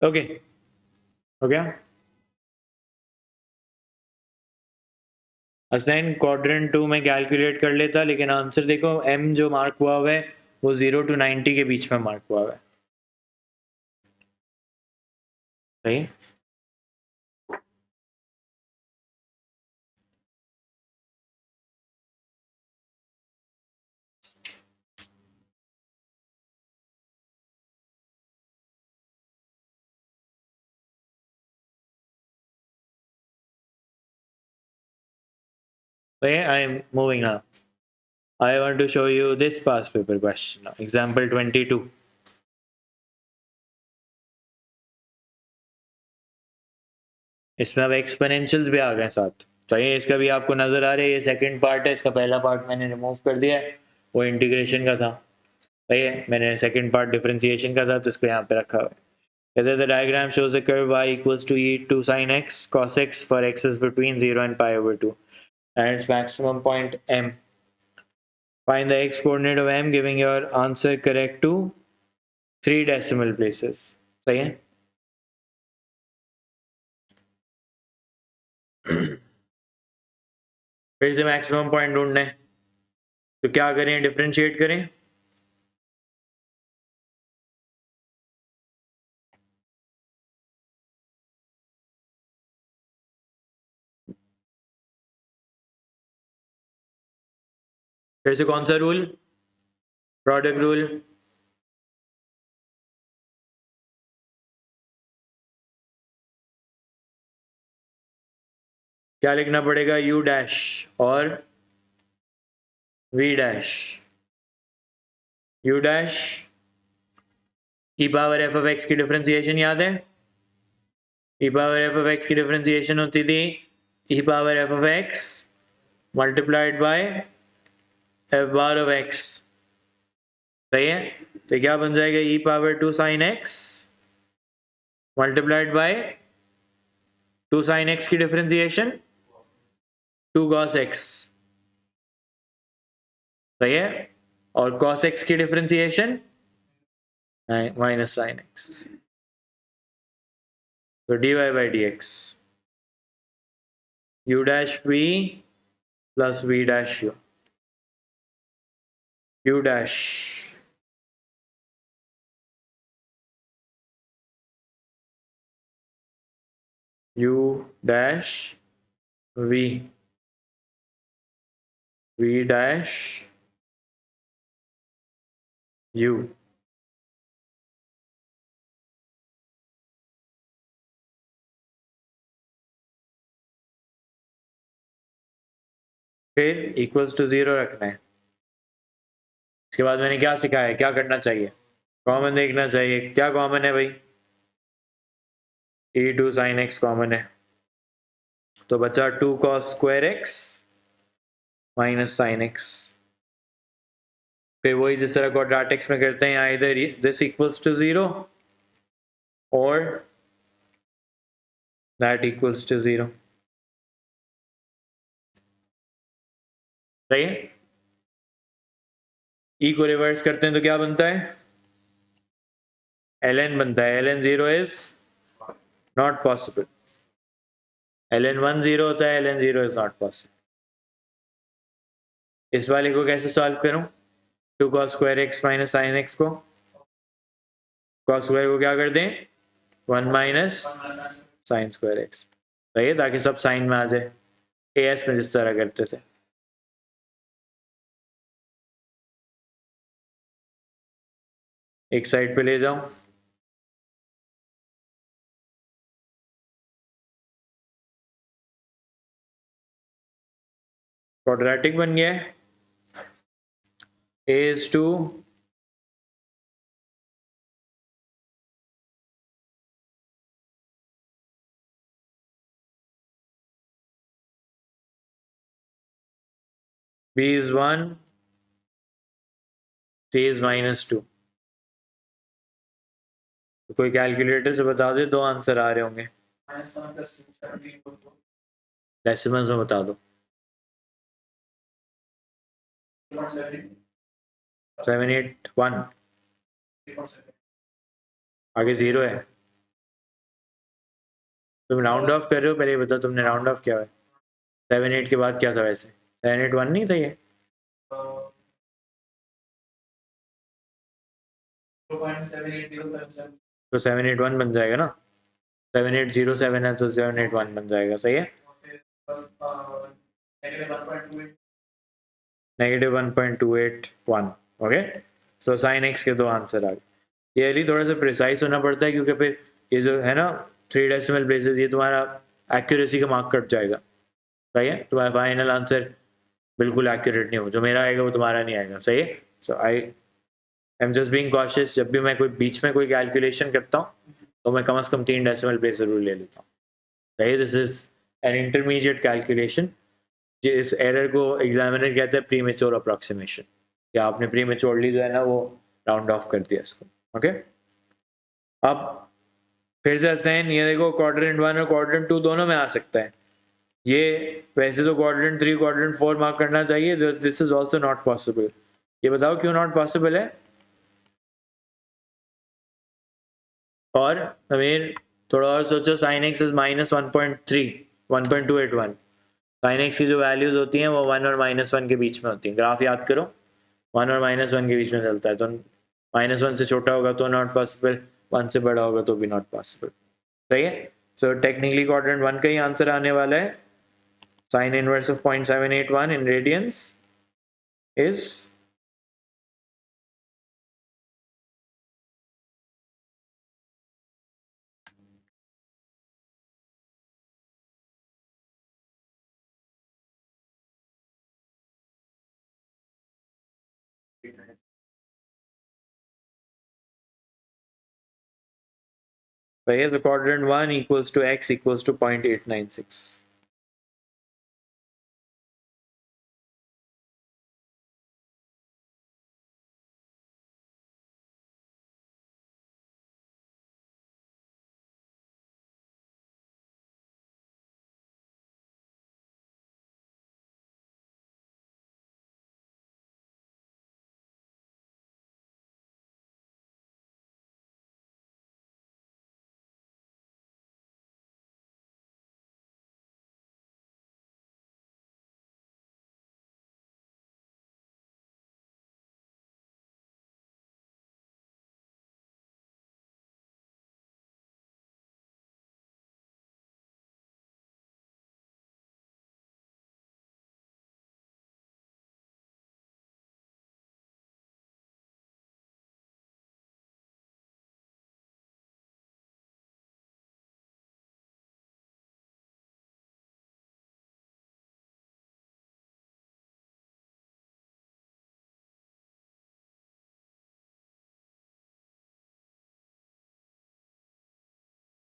ओके, हो गया। असाइन क्वाड्रेंट 2 में कैलकुलेट कर लेता, लेकिन आंसर देखो m जो मार्क हुआ हुआ है वो 0 to 90 के बीच में मार्क हुआ हुआ है। सही। Okay, I am moving now. I want to show you this past paper question now. Example 22. इसमें अब एक्सपोनेंशियल्स भी आ गए साथ, तो ये इसका भी आपको नजर आ रहा है, ये सेकंड पार्ट है, इसका पहला पार्ट मैंने रिमूव कर दिया है, वो इंटीग्रेशन का था। सही है, मैंने सेकंड पार्ट डिफरेंशिएशन का था तो इसको यहाँ पे रखा हुआ है। कहते हैं the diagram shows a curve y equals to e to sin x cos x for x is between 0 and pi over 2 and its maximum point m. Find the x coordinate of m giving your answer correct to 3 decimal places. सही है। फिर से maximum point ढूंढना है, तो क्या करें, differentiate करें। फिर से कौन सा रूल, प्रोडक्ट रूल। क्या लिखना पड़ेगा, u डैश और v dash. u dash e power f of x की डिफरेंशिएशन याद है, e power f of x की डिफरेंशिएशन होती थी e power f of x multiplied by f bar of x. सही है, तो क्या बन जाएगा, e power 2 sine x multiplied by 2 sine x की डिफरेंशिएशन 2 cos एक्स। सही है, और cos एक्स की डिफरेंशिएशन माइनस साइन एक्स, तो dy by dx u dash v plus v dash u dash u dash v v dash u। फिर equals to 0 रखना है। इसके बाद मैंने क्या सिखाया, क्या करना चाहिए, कॉमन देखना चाहिए, क्या कॉमन है भाई, e2 sin x कॉमन है, तो बचा 2 cos square x minus sine x। फिर वही जिस तरह क्वाड्रेटिक्स में करते हैं, इधर दिस इक्वल्स टू 0 और दैट इक्वल्स टू 0। सही है, e को रिवर्स करते हैं तो क्या बनता है, ln बनता है, ln 0 is not possible, ln 1 0 होता है, ln 0 इज नॉट पॉसिबल। इस वाले को कैसे सॉल्व करूं, 2 cos square x minus sine x को, cos स्क्वायर को क्या कर दें 1 माइनस साइन स्क्वायर एक्स। सही है, ताकि सब साइन में आ जाए, as में जिस तरह करते थे। एक साइड पे ले जाऊं, क्वाड्रेटिक बन गया है, a is 2 b is 1 c is minus 2। तो कोई कैलकुलेटर से बता दे, दो आंसर आ रहे होंगे, डेसिमल्स में बता दो। 781 आगे 0 है, तुम राउंड ऑफ कर रहे हो, पहले बताओ तुमने राउंड ऑफ क्या है? 7 8 के बाद क्या था वैसे? 7 8 1 नहीं था ये? तो 7 8 1 बन जाएगा ना, 7 8 0 7 है तो 7 8 1 बन जाएगा, सही है। -1.281, ओके। सो साइन एक्स के दो आंसर आ गए। ये थोड़ा सा प्रिसाइज होना पड़ता है क्योंकि फिर ये जो है ना 3 डेसिमल प्लेसेस, ये तुम्हारा एक्यूरेसी का मार्क कट जाएगा, सही है। तुम्हारा फाइनल आंसर बिल्कुल एक्यूरेट नहीं हो, जो मेरा आएगा वो तुम्हारा नहीं आएगा, सही है। So I am just being cautious, जब भी मैं कोई बीच में कोई कैलकुलेशन करता हूँ तो मैं कम से कम 3 डेसिमल प्लेस जरूर ले लेता हूँ, सही। This is an intermediate calculation, जिस एरर को एग्जामिनर कहते हैं प्रीमेच्योर अप्रॉक्सीमेशन, या आपने प्रीमेच्योरली जो है ना वो राउंड ऑफ कर दिया इसको, ओके। अब फिर से असाइन, ये देखो क्वाड्रेंट 1 और क्वाड्रेंट 2 दोनों में आ सकता है ये। वैसे तो क्वाड्रेंट 3 क्वाड्रेंट 4 मार्क करना चाहिए, this is also not possible. ये बताओ क्यों नॉट पॉसिबल है? और अमीर थोड़ा और सोचो, sine x is -1.281। Sign x की जो वैल्यूज होती हैं वो 1 और -1 के बीच में होती हैं। ग्राफ याद करो, 1 और -1 के बीच में चलता है, तो -1 से छोटा होगा तो नॉट पॉसिबल, 1 से बड़ा होगा तो भी नॉट पॉसिबल, सही है। सो टेक्निकली क्वाड्रेंट 1 का ही आंसर आने वाला है। Sine inverse of 0.781 in radians is सही है। तो quadrant 1 equals to x equals to 0.896।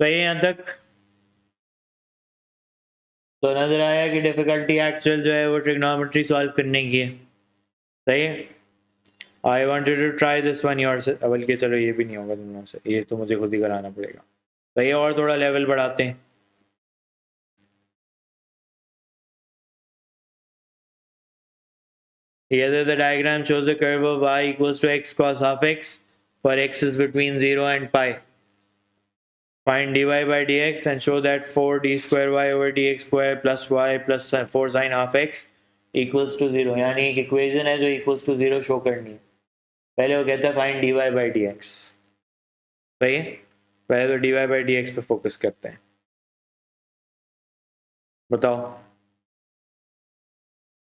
सही है यहाँ तक? तो नजर आया कि डिफिकल्टी एक्चुअल जो है वो ट्रिग्नोमेट्री सॉल्व करने की है, सही है। I wanted to try this one yourself, बल्कि चलो ये भी नहीं होगा तुम लोगों से, ये तो मुझे खुद ही कराना पड़ेगा, सही है। और थोड़ा लेवल बढ़ाते हैं। Here the diagram shows a curve of y equals to x cos half x for x is between 0 and pi. Find dy by dx and show that 4d square y over dx square plus y plus 4 sin half x equals to 0। यानी एक equation है जो equals to 0 show करनी है। पहले वो कहता है फाइंड dy by dx, सही है। पहले तो dy by dx पे फोकस करते हैं। बताओ,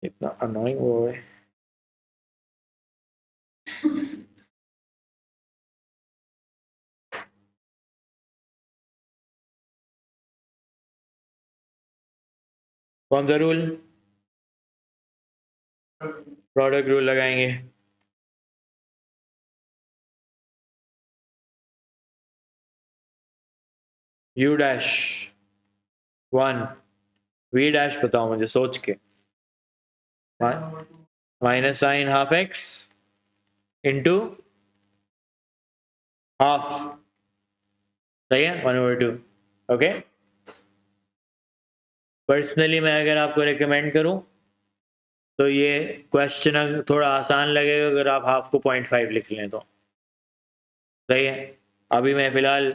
इतना अनोइंग वो है। कौन सा रूल? प्रोडक्ट रूल लगाएंगे। u डैश 1 v डैश बताओ मुझे सोच के। Minus sine half x into half, सही है, 1/2, ओके। पर्सनली मैं अगर आपको रिकमेंड करूं तो ये क्वेश्चन थोड़ा आसान लगेगा अगर आप हाफ को 0.5 लिख लें तो, सही है। अभी मैं फिलहाल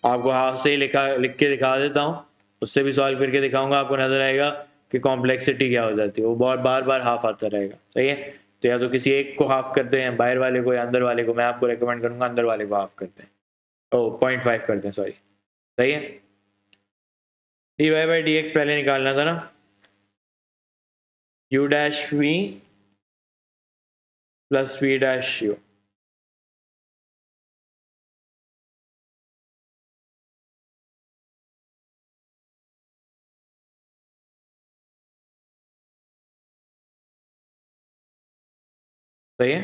आपको हाफ से ही लिख के दिखा देता हूँ। उससे भी सॉल्व करके दिखाऊंगा, आपको नजर आएगा कि कॉम्प्लेक्सिटी क्या हो जाती है, वो बहुत बार बार हाफ आता रहेगा। सही है, तो या तो किसी एक को हाफ करते हैं, बाहर वाले को या अंदर वाले को। मैं आपको रेकमेंड करूंगा अंदर वाले को हाफ करते हैं, ओ 0.5 करते हैं, सॉरी। सही है, d y by d x पहले निकालना था ना, u dash v plus v dash u. सही है,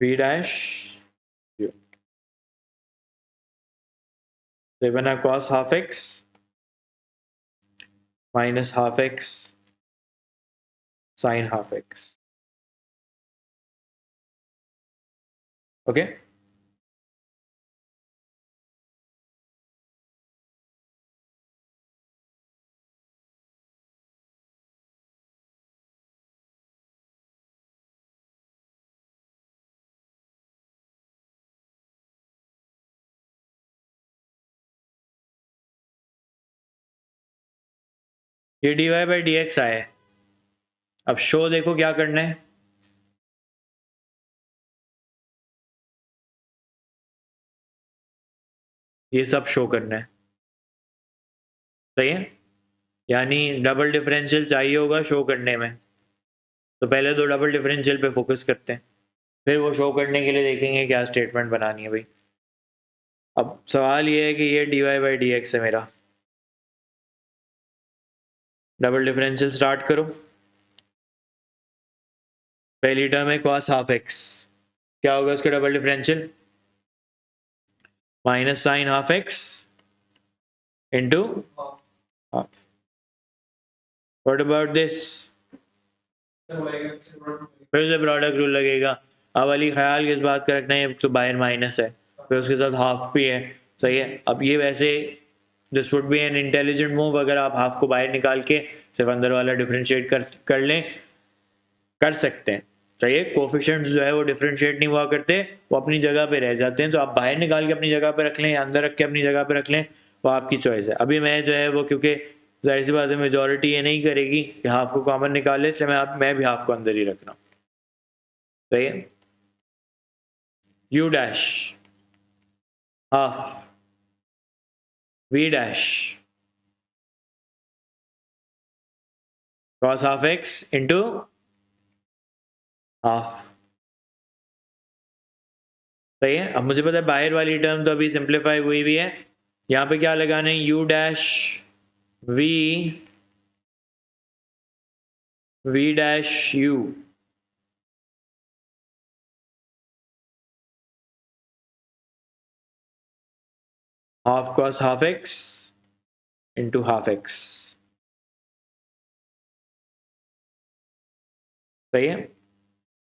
वी डैश यू तो बना cos half x minus half x sine half x. Okay, ये d y by d x आए। अब शो देखो क्या करना है, ये सब शो करना है। सही है, यानी डबल डिफरेंशियल चाहिए होगा शो करने में, तो पहले दो डबल डिफरेंशियल पे फोकस करते हैं, फिर वो शो करने के लिए देखेंगे क्या स्टेटमेंट बनानी है भाई। अब सवाल ये है कि ये d y by d x है मेरा, डबल डिफरेंशियल स्टार्ट करो। पहली टर्म है कॉस हाफ एक्स, क्या होगा उसका double differential, minus sine half x into half. What about this, फिर से प्रोडक्ट रूल लगेगा। अब अली ख्याल किस बात का रखना है, तो बाहर माइनस है, फिर उसके साथ हाफ भी है। सही है, अब ये वैसे this would be an intelligent move, अगर आप हाफ को बाहर निकाल के सिर्फ अंदर वाला डिफरेंशिएट कर लें, कर सकते हैं। सही है, कोफिशिएंट्स जो है वो डिफरेंशिएट नहीं हुआ करते, वो अपनी जगह पे रह जाते हैं, तो आप बाहर निकाल के अपनी जगह पे रख लें या अंदर रख के अपनी जगह पे रख लें, वो आपकी चॉइस है। अभी मैं जो है वो, क्योंकि जाहिर सी बात है मेजोरिटी ये नहीं करेगी कि हाफ को कॉमन निकाल ले, इसलिए मैं भी हाफ को अंदर ही रख रहा हूँ। सही है, u dash half v dash cos half x into half. सही है, अब मुझे पता है बाहर वाली टर्म तो अभी सिंप्लीफाई हुई हुई है, यहाँ पे क्या लगाना है, u dash v v dash u. Half cos half x into half x. सही है,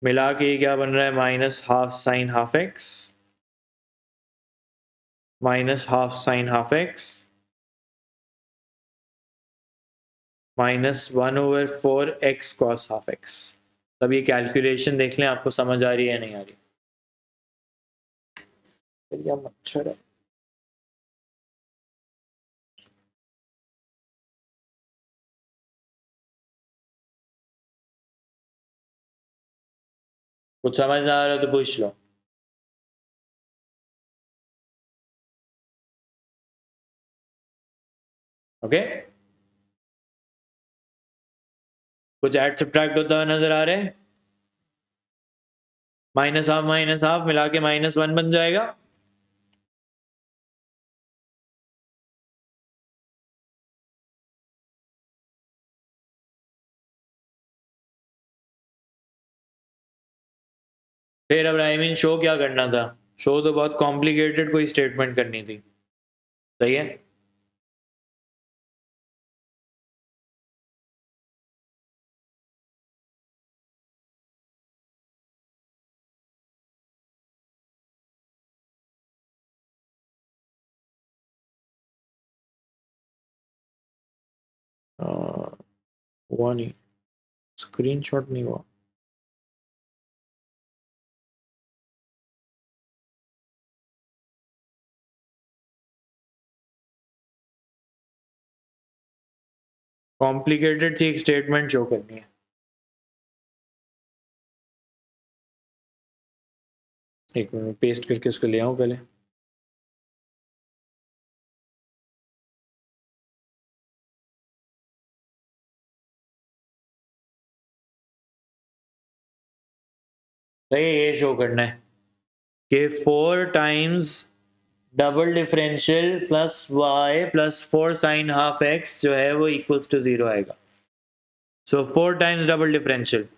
मिला के ये क्या बन रहा है, minus half sine half x minus half sine half x -1/4 x cos half x. तब ये कैलकुलेशन देख लें, आपको समझ आ रही है नहीं आ रही। क्या मच्छर है, कुछ समझ ना आ रहा तो पूछ लो। ओके, कुछ ऐड सब्ट्रैक्ट होता हुआ नजर आ रहा है, माइनस हाफ मिला के -1 बन जाएगा। फिर अब आई मीन शो क्या करना था, शो तो बहुत कॉम्प्लिकेटेड कोई स्टेटमेंट करनी थी। सही है, हुआ नहीं, स्क्रीनशॉट नहीं हुआ। कॉम्प्लिकेटेड सी एक स्टेटमेंट शो करनी है। एक मिनट पेस्ट करके उसको ले आऊँ पहले। तो ये शो करना है कि 4 times double differential plus y plus 4 sine half x जो है वो इक्वल्स टू 0 आएगा। So 4 times double differential,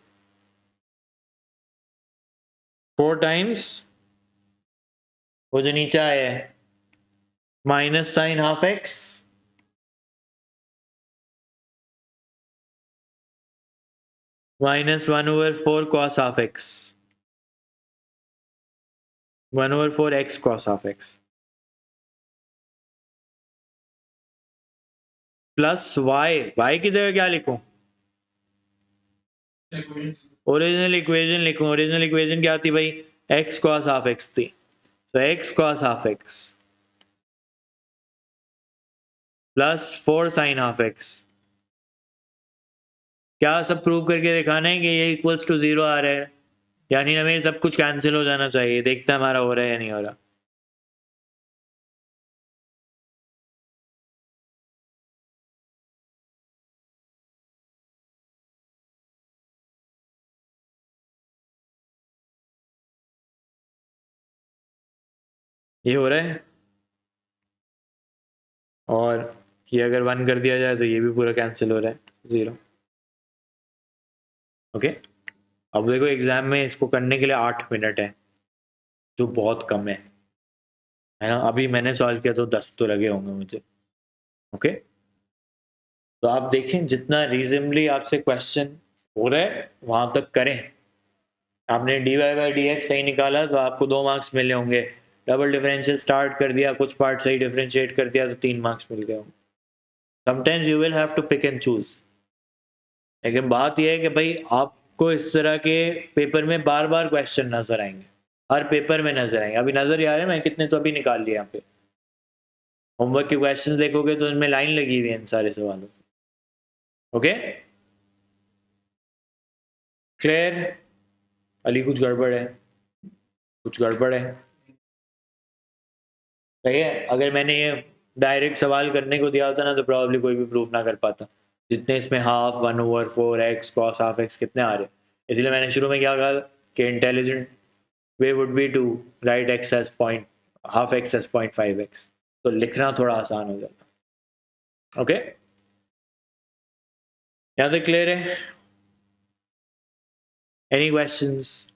4 times वो जो नीचे आया है minus sine half x minus 1/4 cos half x, 1/4 x cos half x plus y, y की जगह क्या लिखूं? ओरिजिनल इक्वेशन लिखूं। ओरिजिनल इक्वेशन क्या थी भाई? एक्स कॉस हाफ एक्स थी। तो x cos half x plus 4 sine half x. क्या सब प्रूव करके दिखाना है कि ये इक्वल्स टू 0 आ रहा है, यानी हमें सब कुछ कैंसिल हो जाना चाहिए। देखते हैं हमारा हो रहा है या नहीं हो रहा। ये हो रहा है, और ये अगर 1 कर दिया जाए तो ये भी पूरा कैंसिल हो रहा है 0। ओके, अब देखो एग्जाम में इसको करने के लिए 8 मिनट है, जो बहुत कम है ना। अभी मैंने सॉल्व किया तो 10 तो लगे होंगे मुझे। ओके, तो आप देखें जितना रीजनबली आपसे क्वेश्चन हो रहा है वहां तक करें। आपने d y by d x सही निकाला तो आपको 2 मार्क्स मिले होंगे। डबल डिफरेंशियल स्टार्ट कर दिया, कुछ पार्ट सही डिफरेंशिएट कर दिया तो 3 मार्क्स मिल गए होंगे। Sometimes you will have to pick and choose. लेकिन बात यह है कि भाई आपको इस तरह के पेपर में बार बार क्वेश्चन नजर आएंगे, हर पेपर में नजर आएंगे। अभी नजर ही आ रहे हैं, मैं कितने तो अभी निकाल लिया यहाँ पे। होमवर्क के क्वेश्चंस देखोगे तो उनमें लाइन लगी हुई है इन सारे सवालों। Okay, clear? अली कुछ गड़बड़ है, कुछ गड़बड़ है। सही है, अगर मैंने ये डायरेक्ट सवाल करने को दिया होता ना तो प्रॉब्ली कोई भी प्रूफ ना कर पाता। जितने इसमें half 1/4 x cos half x कितने आ रहे, इसलिए मैंने शुरू में क्या कहा कि intelligent way would be to write x as point half x as 0.5x, तो लिखना थोड़ा आसान हो जाता। ओके, यहाँ तक क्लियर है? Any questions?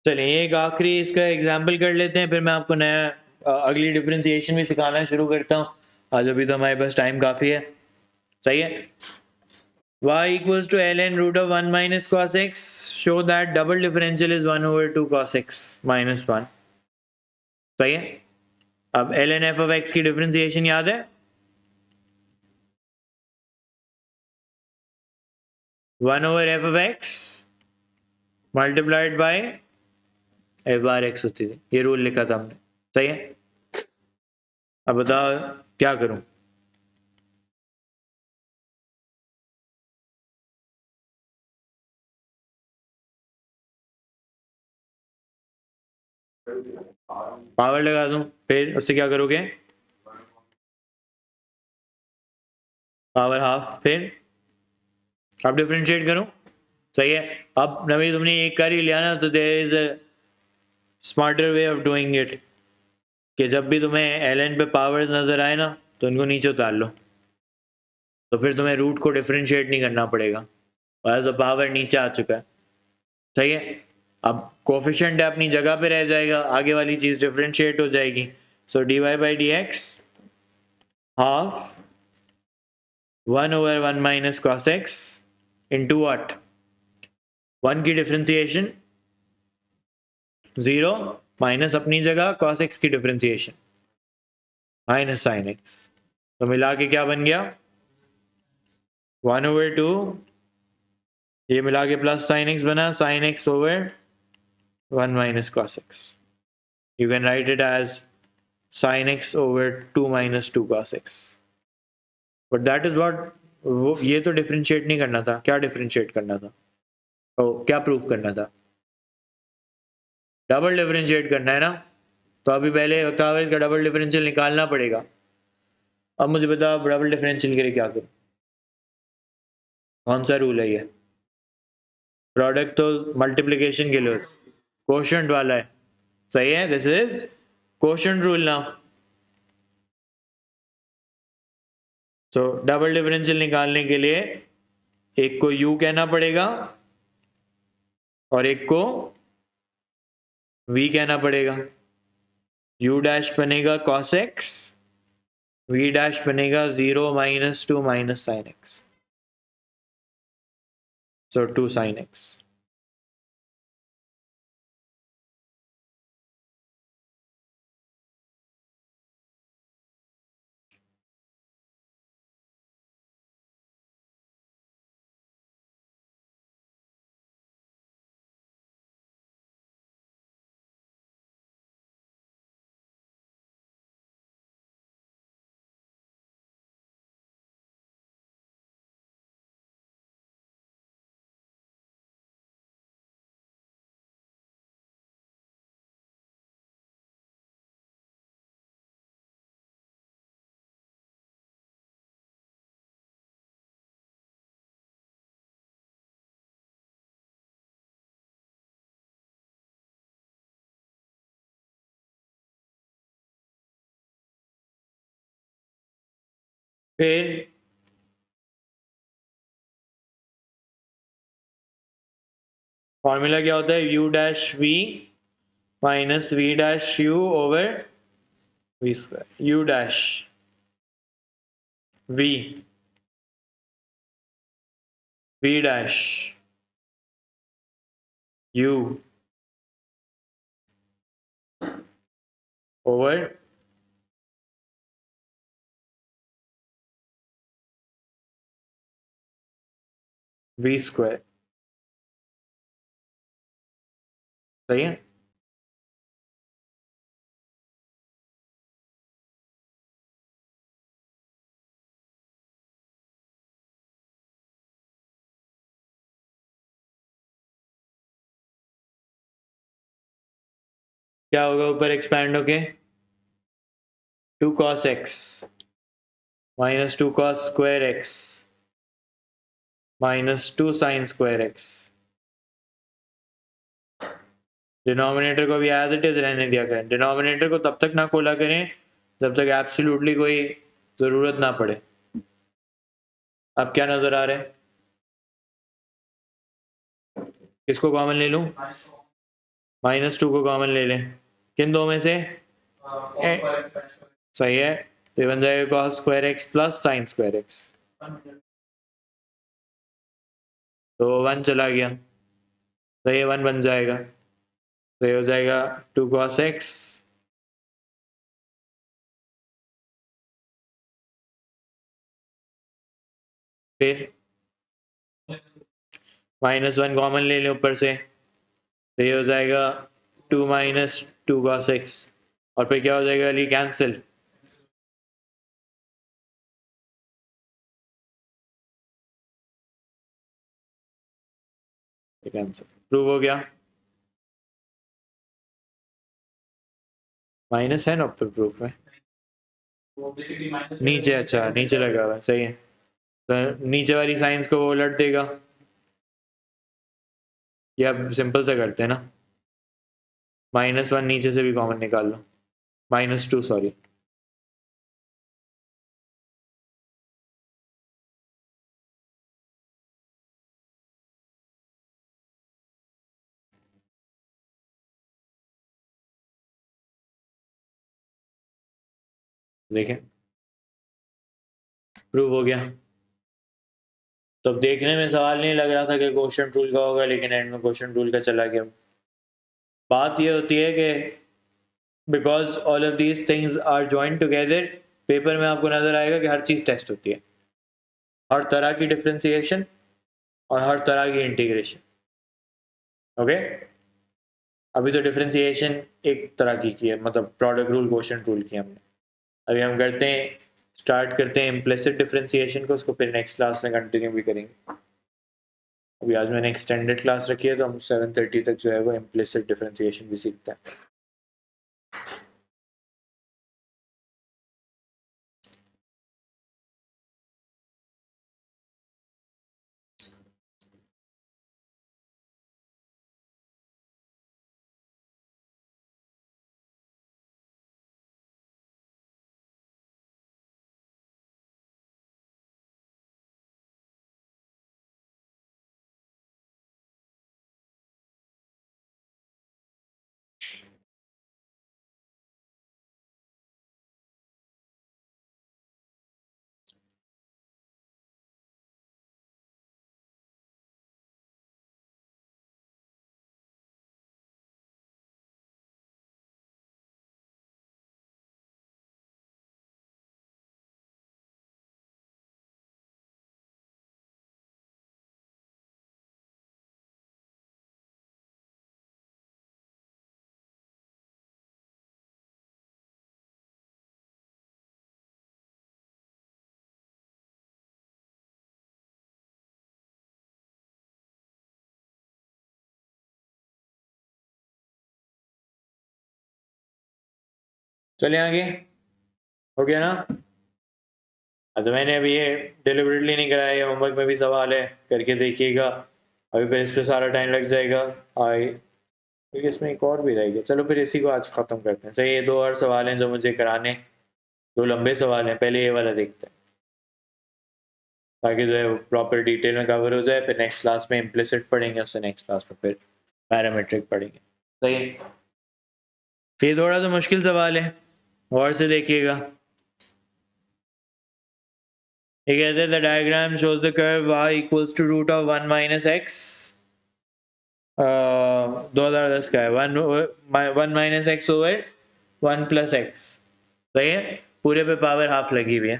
चलिए एक आखिरी इसका एग्जाम्पल कर लेते हैं, फिर मैं आपको नया अगली डिफ्रेंसिएशन भी सिखाना शुरू करता हूँ। आज अभी तो हमारे पास टाइम काफ़ी है। सही है, y equals to ln root of 1 minus cos x, show that double differential is 1/2 cos x minus 1। सही है, अब ln f of x की डिफ्रेंसिएशन याद है? 1/f of x multiplied by F bar x होती थी, ये रूल लिखा था हमने, सही है। अब बताओ क्या करूं। पावर लगा दूं, फिर उससे क्या करोगे, पावर हाफ, फिर अब डिफ्रेंशिएट करूं, सही है। अब नवी तुमने एक कर ही लिया ना, तो there is a smarter way of doing it, कि जब भी तुम्हें एल एन पे पावर्स नजर आए ना, तो इनको नीचे उतार लो, तो फिर तुम्हें रूट को डिफ्रेंशिएट नहीं करना पड़ेगा, और तो पावर नीचे आ चुका है, सही है। अब कोफिशिएंट अपनी जगह पे रह जाएगा, आगे वाली चीज डिफ्रेंशिएट हो जाएगी। So d y by d x half 1/1 minus cos x into what, 1 की डिफ्रेंसिएशन 0 माइनस अपनी जगह कॉस एक्स की डिफ्रेंसिएशन माइनस साइन एक्स, तो मिला के क्या बन गया 1/2, ये मिला के प्लस साइन एक्स बना, sine x over 1 minus cos x, you can write it as sine x over 2 minus 2 cos x, but that is what, वो ये तो डिफरेंशिएट नहीं करना था, क्या डिफरेंशिएट करना था, ओ क्या प्रूफ करना था, डबल डिफरेंशिएट करना है ना, तो अभी पहले ऑक्टावर्स का डबल डिफरेंशियल निकालना पड़ेगा। अब मुझे बताओ डबल डिफरेंशियल के लिए क्या करूं, कौन सा रूल है ये, प्रोडक्ट तो मल्टीप्लिकेशन के लिए कोशेंट वाला है, सही है, this is quotient rule now. तो डबल डिफरेंशियल निकालने के लिए एक को u कहना पड़ेगा और एक को v कहना पड़ेगा, u डैश बनेगा cos x, v डैश बनेगा 0 माइनस 2 माइनस साइन एक्स, सो 2 साइन एक्स। फिर फॉर्मूला क्या होता है, u dash v minus v dash u over v square, u dash v v dash u over v square, सही है। क्या होगा ऊपर एक्सपैंड होके, 2 cos x minus 2 cos square x minus 2 sine square x, denominator को भी as it is रहने दिया करें, डिनोमिनेटर को तब तक ना खोला करें जब तक एब्सोल्युटली कोई जरूरत ना पड़े। अब क्या नजर आ रहा है, किसको कॉमन ले लूं, माइनस 2 को कॉमन ले लें, किन दो में से, सही है, तो ये बन जाएगा cos square x plus sign square x, तो 1 चला गया, तो ये 1 बन जाएगा, तो ये हो जाएगा 2 cos x फिर -1 कॉमन ले लें ऊपर से, तो ये हो जाएगा 2 माइनस 2 cos x, और फिर क्या हो जाएगा अली, कैंसिल। कैंसिल, प्रूव हो गया। माइनस है ना ऊपर प्रूफ में, नीचे, अच्छा नीचे लगा हुआ है, सही है। तो नीचे वाली साइंस को वो उलट देगा, या सिंपल सा करते हैं ना, -1 नीचे से भी कॉमन निकाल लो, -2 सॉरी। देखें, प्रूव हो गया। तो अब देखने में सवाल नहीं लग रहा था कि क्वेश्चन रूल का होगा, लेकिन एंड में क्वेश्चन रूल का चला गया। बात ये होती है कि because all of these things are joint together, paper में आपको नजर आएगा कि हर चीज टेस्ट होती है, हर तरह की डिफ्रेंसिएशन और हर तरह की इंटीग्रेशन। ओके, अभी तो डिफ्रेंसिएशन एक तरह की है, मतलब प्रोडक्ट रूल क्वोशिएंट रूल की हमने। अभी हम करते हैं, स्टार्ट करते हैं इम्प्लिसिट डिफ्रेंसिएशन को, उसको फिर नेक्स्ट क्लास में कंटिन्यू भी करेंगे। अभी आज मैंने एक्सटेंडेड क्लास रखी है, तो हम 7:30 तक जो है वो इम्प्लिसिट डिफ्रेंसिएशन भी सीखते हैं। चलिए आगे, हो गया ना। तो मैंने अभी ये डिलिबरेटली नहीं कराया, ये होमवर्क में भी सवाल है, करके देखिएगा। अभी फिर इस पर सारा टाइम लग जाएगा। आई फिर इसमें एक और भी रहेगा, चलो फिर इसी को आज ख़त्म करते हैं। सही, ये 2 और सवाल हैं जो मुझे कराने, 2 लंबे सवाल हैं। पहले ये वाला देखते हैं, ताकि जो है वो प्रॉपर डिटेल में कवर हो जाए। फिर नेक्स्ट क्लास में इम्प्लिसिट पढ़ेंगे, उससे नेक्स्ट क्लास में फिर पैरामीट्रिक पढ़ेंगे। सही है, ये थोड़ा सा मुश्किल सवाल है, और से देखिएगा। ये कहते हैं the diagram shows the curve y equals to root of 1 minus x, 2010 का है, 1 minus x over 1 plus x. सही है, पूरे पे पावर हाफ लगी हुई है।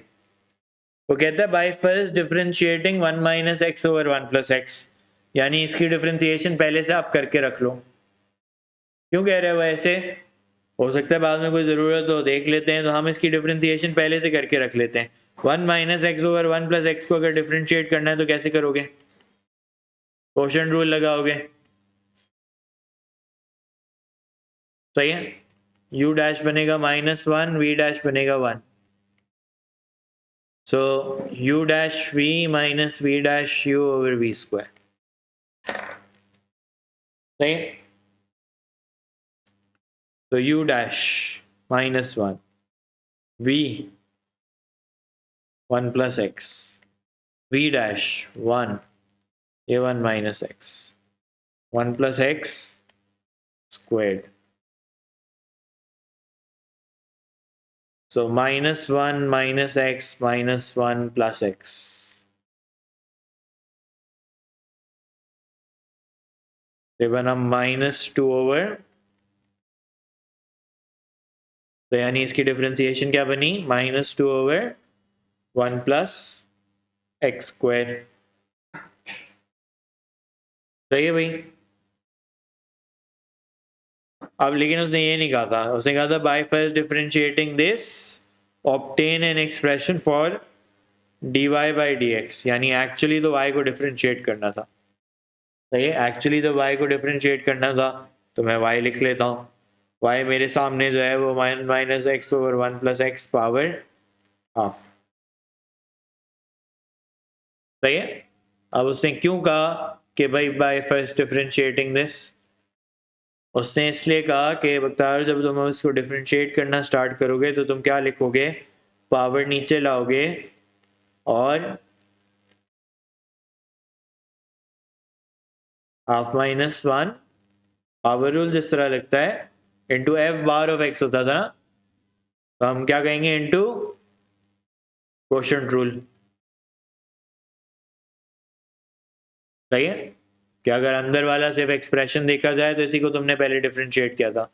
वो कहता है by first differentiating 1 minus x over 1 plus x, यानी इसकी डिफ्रेंशिएशन पहले से आप करके रख लो। क्यों कह रहे हो ऐसे? हो सकता है बाद में कोई ज़रूरत हो, देख लेते हैं, तो हम इसकी डिफ्रेंशिएशन पहले से करके रख लेते हैं। 1 minus x over 1 plus x को अगर डिफ्रेंशिएट करना है तो कैसे करोगे? क्वोशिएंट रूल लगाओगे। सही है, u डैश बनेगा -1, v डैश बनेगा 1। सो u dash v minus v dash u over v square. सही है, तो u dash -1 v 1 plus x, v dash 1 a1 minus x 1 plus x squared. So -1 minus x minus 1 plus x. ये बना -2 over, तो यानी इसकी differentiation क्या बनी? -2 ओवर 1 प्लस एक्स स्क्वायर। सही है भाई, अब लेकिन उसने ये नहीं कहा था, उसने कहा था by first differentiating this obtain an expression for dy by d x, यानी एक्चुअली तो y को डिफरेंशिएट करना था। सही है, एक्चुअली तो y को डिफरेंशिएट करना था, तो मैं y लिख लेता हूँ। y मेरे सामने जो है वो minus x over one plus x power half. सही है। अब उसने क्यों कहा कि भाई बाय फर्स्ट डिफरेंशिएटिंग दिस, उसने इसलिए कहा कि बख्तार जब तुम इसको डिफरेंशिएट करना स्टार्ट करोगे तो तुम क्या लिखोगे, पावर नीचे लाओगे और half minus one power rule जिस तरह लगता है into F bar of x होता था ना, तो हम क्या कहेंगे इंटू क्वोशंट रूल। सही है, कि अगर अंदर वाला सिर्फ एक्सप्रेशन देखा जाए तो इसी को तुमने पहले डिफरेंशिएट किया था,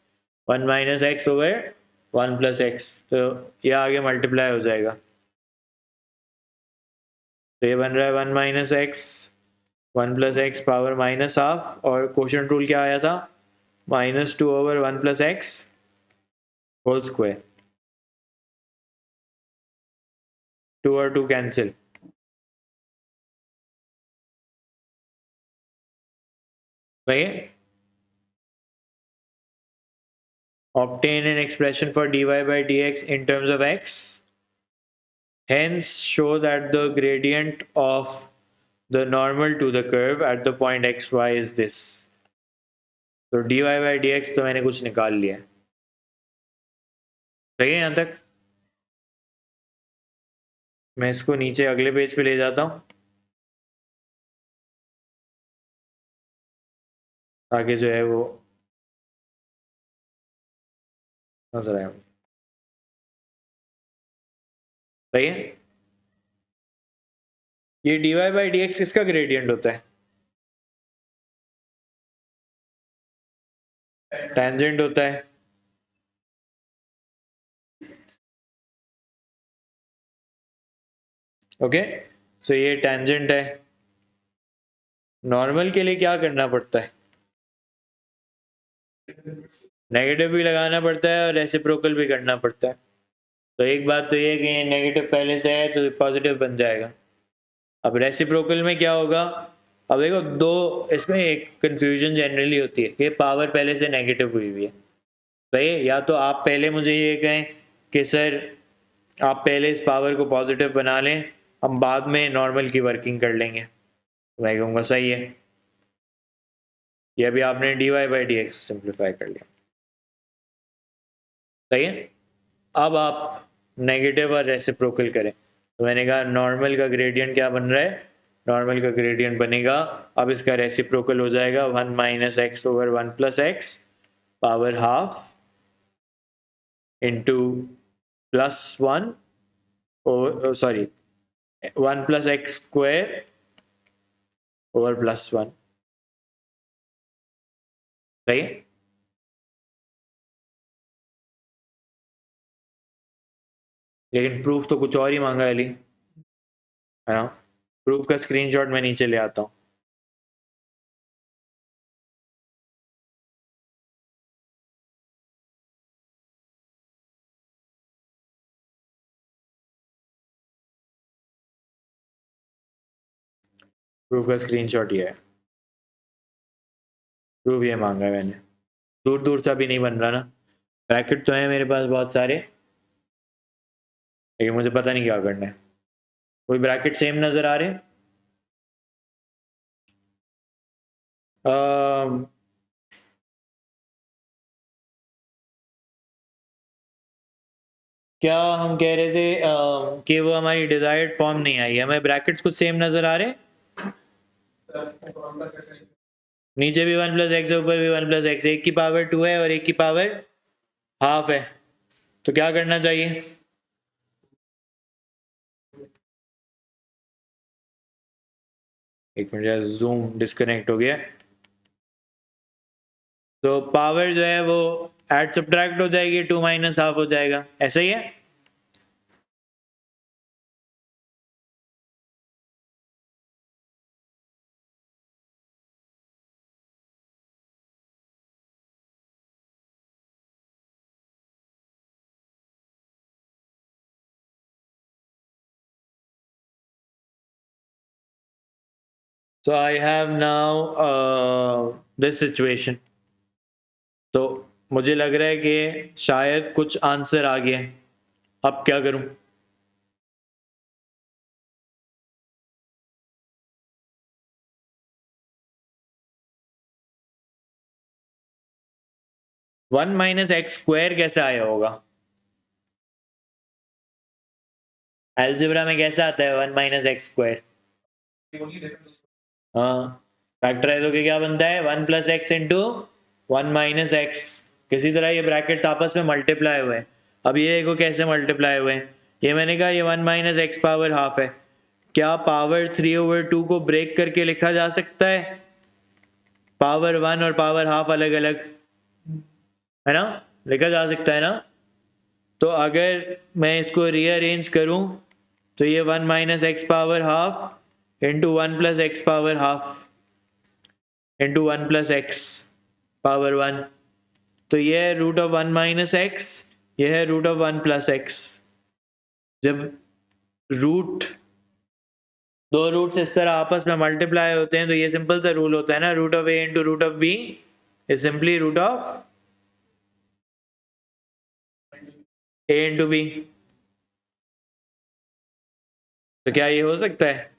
one minus x over one plus x, तो ये आगे मल्टीप्लाई हो जाएगा, तो ये बन रहा है one minus x one plus x power minus half, और क्वोशंट रूल क्या आया था, minus two over one plus x whole square, two और टू कैंसिल। सही है, obtain an expression for dy by dx in terms of x, hence show that the gradient of the normal to the curve at the point xy is this। तो dy by dx तो मैंने कुछ निकाल लिया। सही है यहां तक। मैं इसको नीचे अगले पेज पे ले जाता हूं ताकि जो है वो नजर आए। सही है, ये dy by dx किसका ग्रेडियंट होता है, टेंजेंट होता है। ओके, सो ये टेंजेंट है। नॉर्मल के लिए क्या करना पड़ता है, नेगेटिव भी लगाना पड़ता है और रेसिप्रोकल भी करना पड़ता है। तो एक बात तो ये है कि नेगेटिव पहले से है तो पॉजिटिव बन जाएगा। अब रेसिप्रोकल में क्या होगा, अब देखो दो, इसमें एक कंफ्यूजन जनरली होती है कि पावर पहले से नेगेटिव हुई हुई है। सही है, या तो आप पहले मुझे ये कहें कि सर आप पहले इस पावर को पॉजिटिव बना लें, हम बाद में नॉर्मल की वर्किंग कर लेंगे, तो मैं कहूँगा सही है। ये अभी आपने d y by d x simplify कर लिया। सही है, अब आप नेगेटिव और रेसिप्रोकल करें, तो मैंने कहा नॉर्मल का ग्रेडियंट क्या बन रहा है, नॉर्मल का ग्रेडियंट बनेगा, अब इसका रेसिप्रोकल हो जाएगा one minus x over one plus x power half into plus one, sorry one plus x square over plus one. सही है, लेकिन प्रूफ तो कुछ और ही मांगा है अली, है ना। प्रूफ का स्क्रीनशॉट मैं नीचे ले आता हूँ। प्रूफ का स्क्रीनशॉट ये है, प्रूफ ये मांगा है मैंने, दूर दूर सा भी नहीं बन रहा ना। ब्रैकेट तो है मेरे पास बहुत सारे, लेकिन मुझे पता नहीं क्या करना है। कोई ब्रैकेट सेम नजर आ रहे हैं? अम, क्या हम कह रहे थे कि वो हमारी डिजायर्ड फॉर्म नहीं आई, हमें ब्रैकेट्स कुछ सेम नजर आ रहे हैं। नीचे भी वन प्लस एक्स है, ऊपर भी वन प्लस एक्स, एक की पावर टू है और एक की पावर हाफ है, तो क्या करना चाहिए, एक मिनट यार जूम डिस्कनेक्ट हो गया। तो पावर जो है वो एड सब्ट्रैक्ट हो जाएगी, टू माइनस हाफ हो जाएगा, ऐसा ही है। So I have now this situation. तो मुझे लग रहा है कि शायद कुछ आंसर आ गया। अब क्या करूं? वन माइनस एक्स स्क्वायर कैसे आया होगा? एल्जेब्रा में कैसे आता है वन माइनस एक्स स्क्वायर? हाँ, फैक्टराइज होके क्या बनता है? One plus x into one minus x. किसी तरह ये ब्रैकेट्स आपस में मल्टीप्लाई हुए हैं। अब ये देखो कैसे मल्टीप्लाई हुए हैं। ये मैंने कहा ये one minus x power half है। क्या पावर 3/2 को ब्रेक करके लिखा जा सकता है? पावर 1 और पावर हाफ अलग अलग है ना, लिखा जा सकता है ना। तो अगर मैं इसको रीअरेंज करूं तो ये one minus x power half into one plus x power half into one plus x power 1। तो ये है root of one minus x, ये है root of one plus x. जब रूट दो रूट्स इस तरह आपस में मल्टीप्लाई होते हैं तो ये सिंपल सा रूल होता है ना, root of a into root of b is simply root of a into b. तो क्या ये हो सकता है?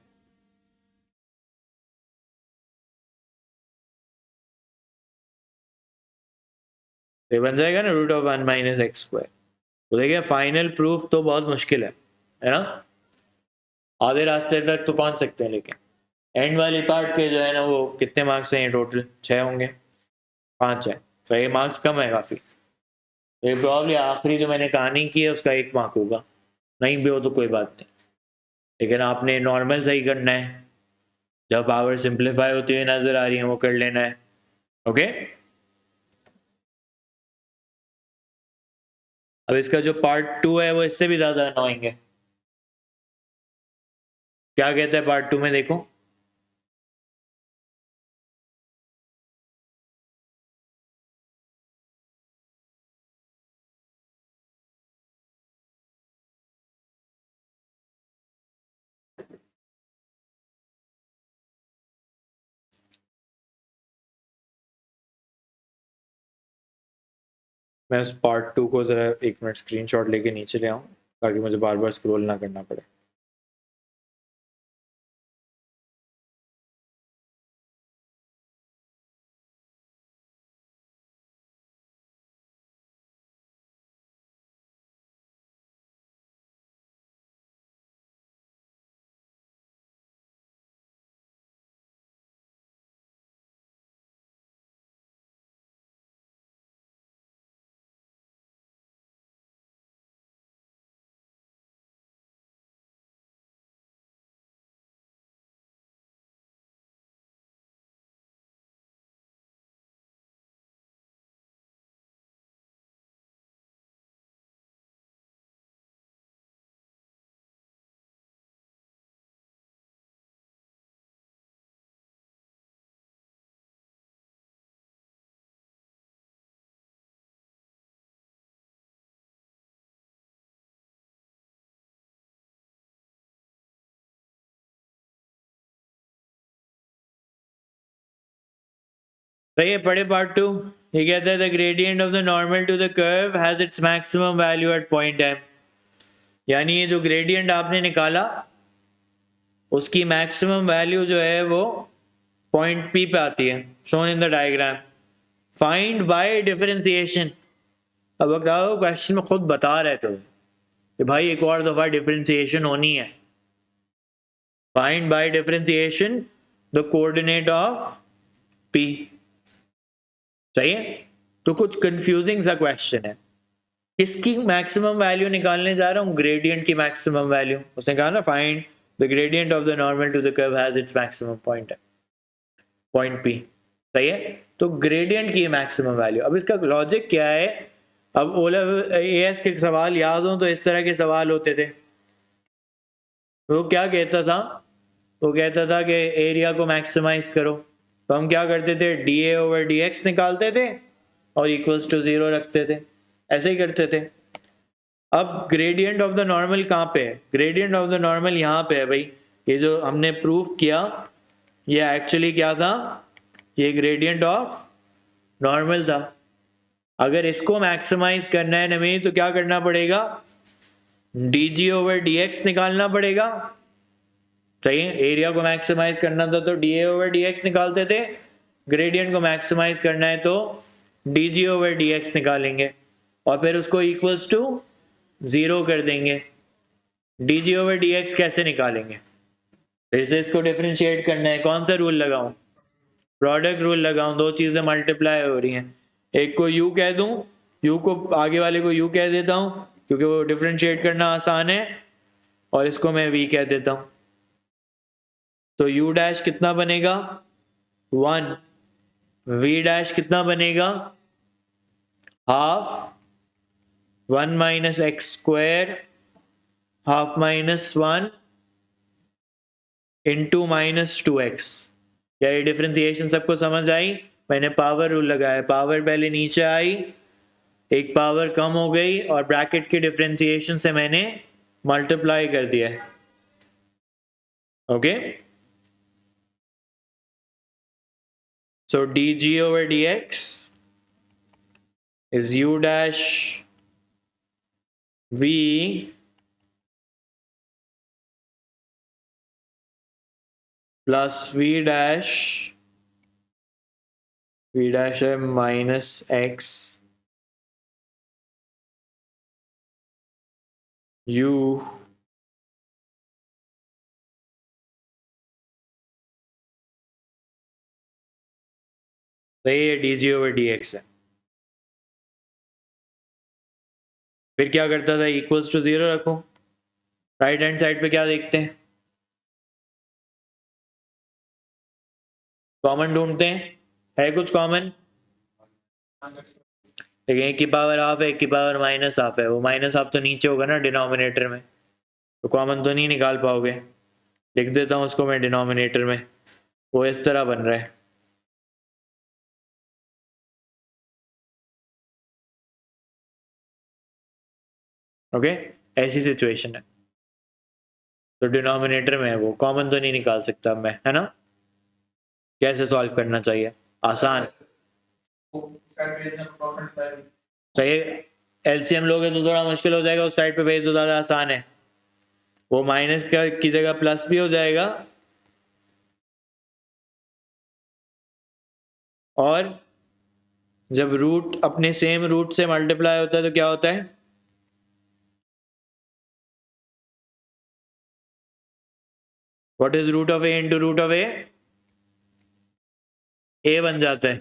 ये बन जाएगा ना root of one minus x square. तो देखिए फाइनल प्रूफ तो बहुत मुश्किल है ना। आधे रास्ते तक तो पहुंच सकते हैं लेकिन एंड वाली पार्ट के जो है ना वो कितने मार्क्स हैं? टोटल 6 होंगे, 5 है, तो ये मार्क्स कम है काफ़ी। तो ये प्रॉब्ली आखिरी जो मैंने कहानी की है उसका 1 मार्क होगा। नहीं भी हो तो कोई बात नहीं, लेकिन आपने नॉर्मल सही करना है। जब पावर सिंप्लीफाई होती हुई नजर आ रही है वो कर लेना है। ओके, अब इसका जो पार्ट 2 है वो इससे भी ज़्यादा अनोइंग है। क्या कहता है पार्ट 2 में? देखो मैं उस पार्ट 2 को ज़रा 1 मिनट स्क्रीनशॉट लेके नीचे ले आऊँ ताकि मुझे बार बार स्क्रॉल ना करना पड़े। भैया पढ़े पार्ट 2। ये कहता है the gradient of the normal to the curve has its maximum value at point M. यानी ये जो ग्रेडियंट आपने निकाला उसकी मैक्सिमम वैल्यू जो है वो पॉइंट पी पे आती है, shown in the diagram. Find by differentiation. अब बताओ क्वेश्चन में खुद बता रहे थे कि भाई एक और दफा डिफरेंशिएशन होनी है। Find by differentiation the coordinate of P. सही है, तो कुछ कंफ्यूजिंग सा क्वेश्चन है। किसकी मैक्सिमम वैल्यू निकालने जा रहा हूँ? ग्रेडियंट की मैक्सिमम वैल्यू। उसने कहा ना find the gradient of the normal to the curve has its maximum point है, पॉइंट पी। सही है, तो ग्रेडियंट की मैक्सिमम वैल्यू। अब इसका लॉजिक क्या है? अब ओलेव एएस के सवाल याद हो तो इस तरह के सवाल होते थे। वो क्या कहता था? वो कहता था कि एरिया को मैक्सिमाइज करो। तो हम क्या करते थे? D A over D x निकालते थे और इक्वल्स टू 0 रखते थे। ऐसे ही करते थे। अब ग्रेडियंट ऑफ द नॉर्मल कहाँ पे है? ग्रेडियंट ऑफ द नॉर्मल यहाँ पे है भाई। ये जो हमने प्रूफ किया ये एक्चुअली क्या था, ये ग्रेडियंट ऑफ नॉर्मल था। अगर इसको मैक्सिमाइज करना है नमी तो क्या करना पड़ेगा, dg ओवर dx निकालना पड़ेगा। सही है, एरिया को मैक्सिमाइज करना था तो dA ओवर dx निकालते थे, ग्रेडियंट को मैक्सिमाइज करना है तो dg ओवर dx निकालेंगे और फिर उसको इक्वल्स टू 0 कर देंगे। dg ओवर dx कैसे निकालेंगे, फिर से इसको डिफरेंशिएट करना है। कौन सा रूल लगाऊं, प्रोडक्ट रूल लगाऊं, दो चीजें मल्टीप्लाई हो रही हैं, एक को u कह दूं, u को आगे वाले को u कह देता हूं क्योंकि वो डिफरेंशिएट करना आसान है, और इसको मैं v कह देता हूं। तो u डैश कितना बनेगा 1, v डैश कितना बनेगा half 1 minus x square half minus 1 into minus 2x। क्या ये डिफरेंशिएशन सबको समझ आई? मैंने पावर रूल लगाया, पावर पहले नीचे आई, एक पावर कम हो गई और ब्रैकेट के डिफरेंशिएशन से मैंने मल्टीप्लाई कर दिया है। Okay, so dg over dx is u dash v plus v dash है माइनस x u तो ये dg ओवर dx है। फिर क्या करता था, इक्वल्स टू 0 रखो। राइट हैंड साइड पे क्या देखते हैं, कॉमन ढूंढते हैं, है कुछ कॉमन? लेकिन एक की पावर हाफ है, एक की पावर माइनस हाफ है, वो माइनस हाफ तो नीचे होगा ना डिनोमिनेटर में, तो कॉमन तो नहीं निकाल पाओगे। लिख देता हूँ उसको मैं डिनोमिनेटर में, वो इस तरह बन रहा है। ओके, ऐसी सिचुएशन है तो डिनोमिनेटर में है वो, कॉमन तो नहीं निकाल सकता मैं, है ना। कैसे सॉल्व करना चाहिए, आसान। सही, एलसीएम लोगे तो थोड़ा मुश्किल हो जाएगा, उस साइड पे भेज दो, ज़्यादा आसान है। वो माइनस की जगह प्लस भी हो जाएगा, और जब रूट अपने सेम रूट से मल्टीप्लाई होता है तो क्या होता है, what is root of a into root of a बन जाता है।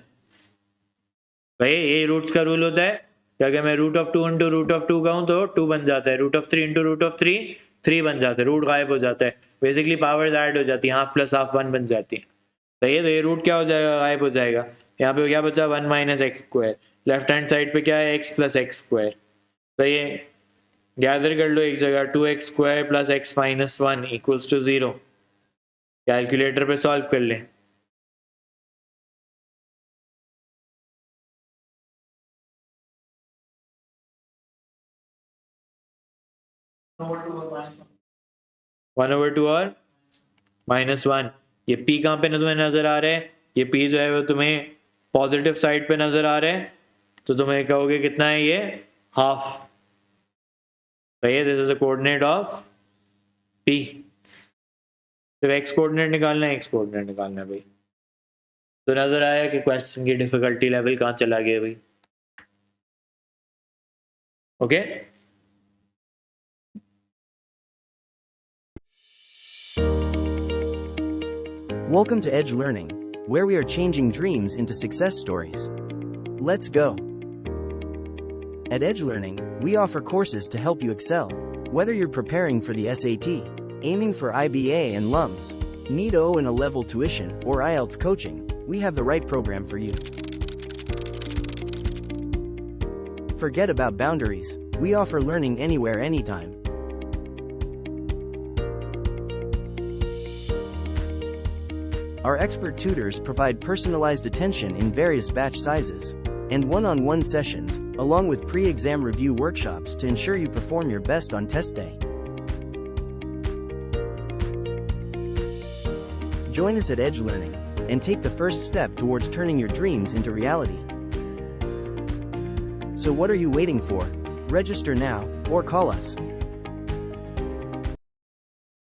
भाई ए रूट्स का रूल होता है कि अगर मैं root of 2 into root of 2 कहूँ तो 2 बन जाता है, root of 3 into root of 3 3 बन जाता है, रूट गायब हो जाता है, बेसिकली पावर्स ऐड हो जाती है, हाफ प्लस हाफ 1 बन जाती है। सही है, तो ये रूट क्या हो जाएगा, गायब हो जाएगा। यहाँ पे क्या बचा 1 minus x square, left hand side पे क्या है x प्लस एक्स स्क्वायर। तो ये गैदर कर लो एक जगह, 2x square plus x minus 1 equals to 0। Calculator पे सॉल्व कर लें। वन ओवर टू और -1, ये p कहाँ पे तुम्हें नजर आ रहा है, ये p जो है वो तुम्हें पॉजिटिव साइड पे नजर आ रहा है, तो तुम्हें कहोगे कितना है ये, हाफ। सही है, this is the coordinate of p। तो x कोऑर्डिनेट निकालना है, x कोऑर्डिनेट निकालना है भाई। तो नजर आया कि क्वेश्चन की डिफिकल्टी लेवल कहाँ चला गया भाई। Okay, Welcome to Edge Learning, where we are changing dreams into success stories. Let's go. At Edge Learning, we offer courses to help you excel. Whether you're preparing for the SAT, aiming for IBA and LUMS, need O and a level tuition, or IELTS coaching, we have the right program for you. Forget about boundaries. We offer learning anywhere, anytime. Our expert tutors provide personalized attention in various batch sizes and one-on-one sessions, along with pre-exam review workshops to ensure you perform your best on test day. Join us at Edge Learning and take the first step towards turning your dreams into reality. So what are you waiting for? Register now or call us.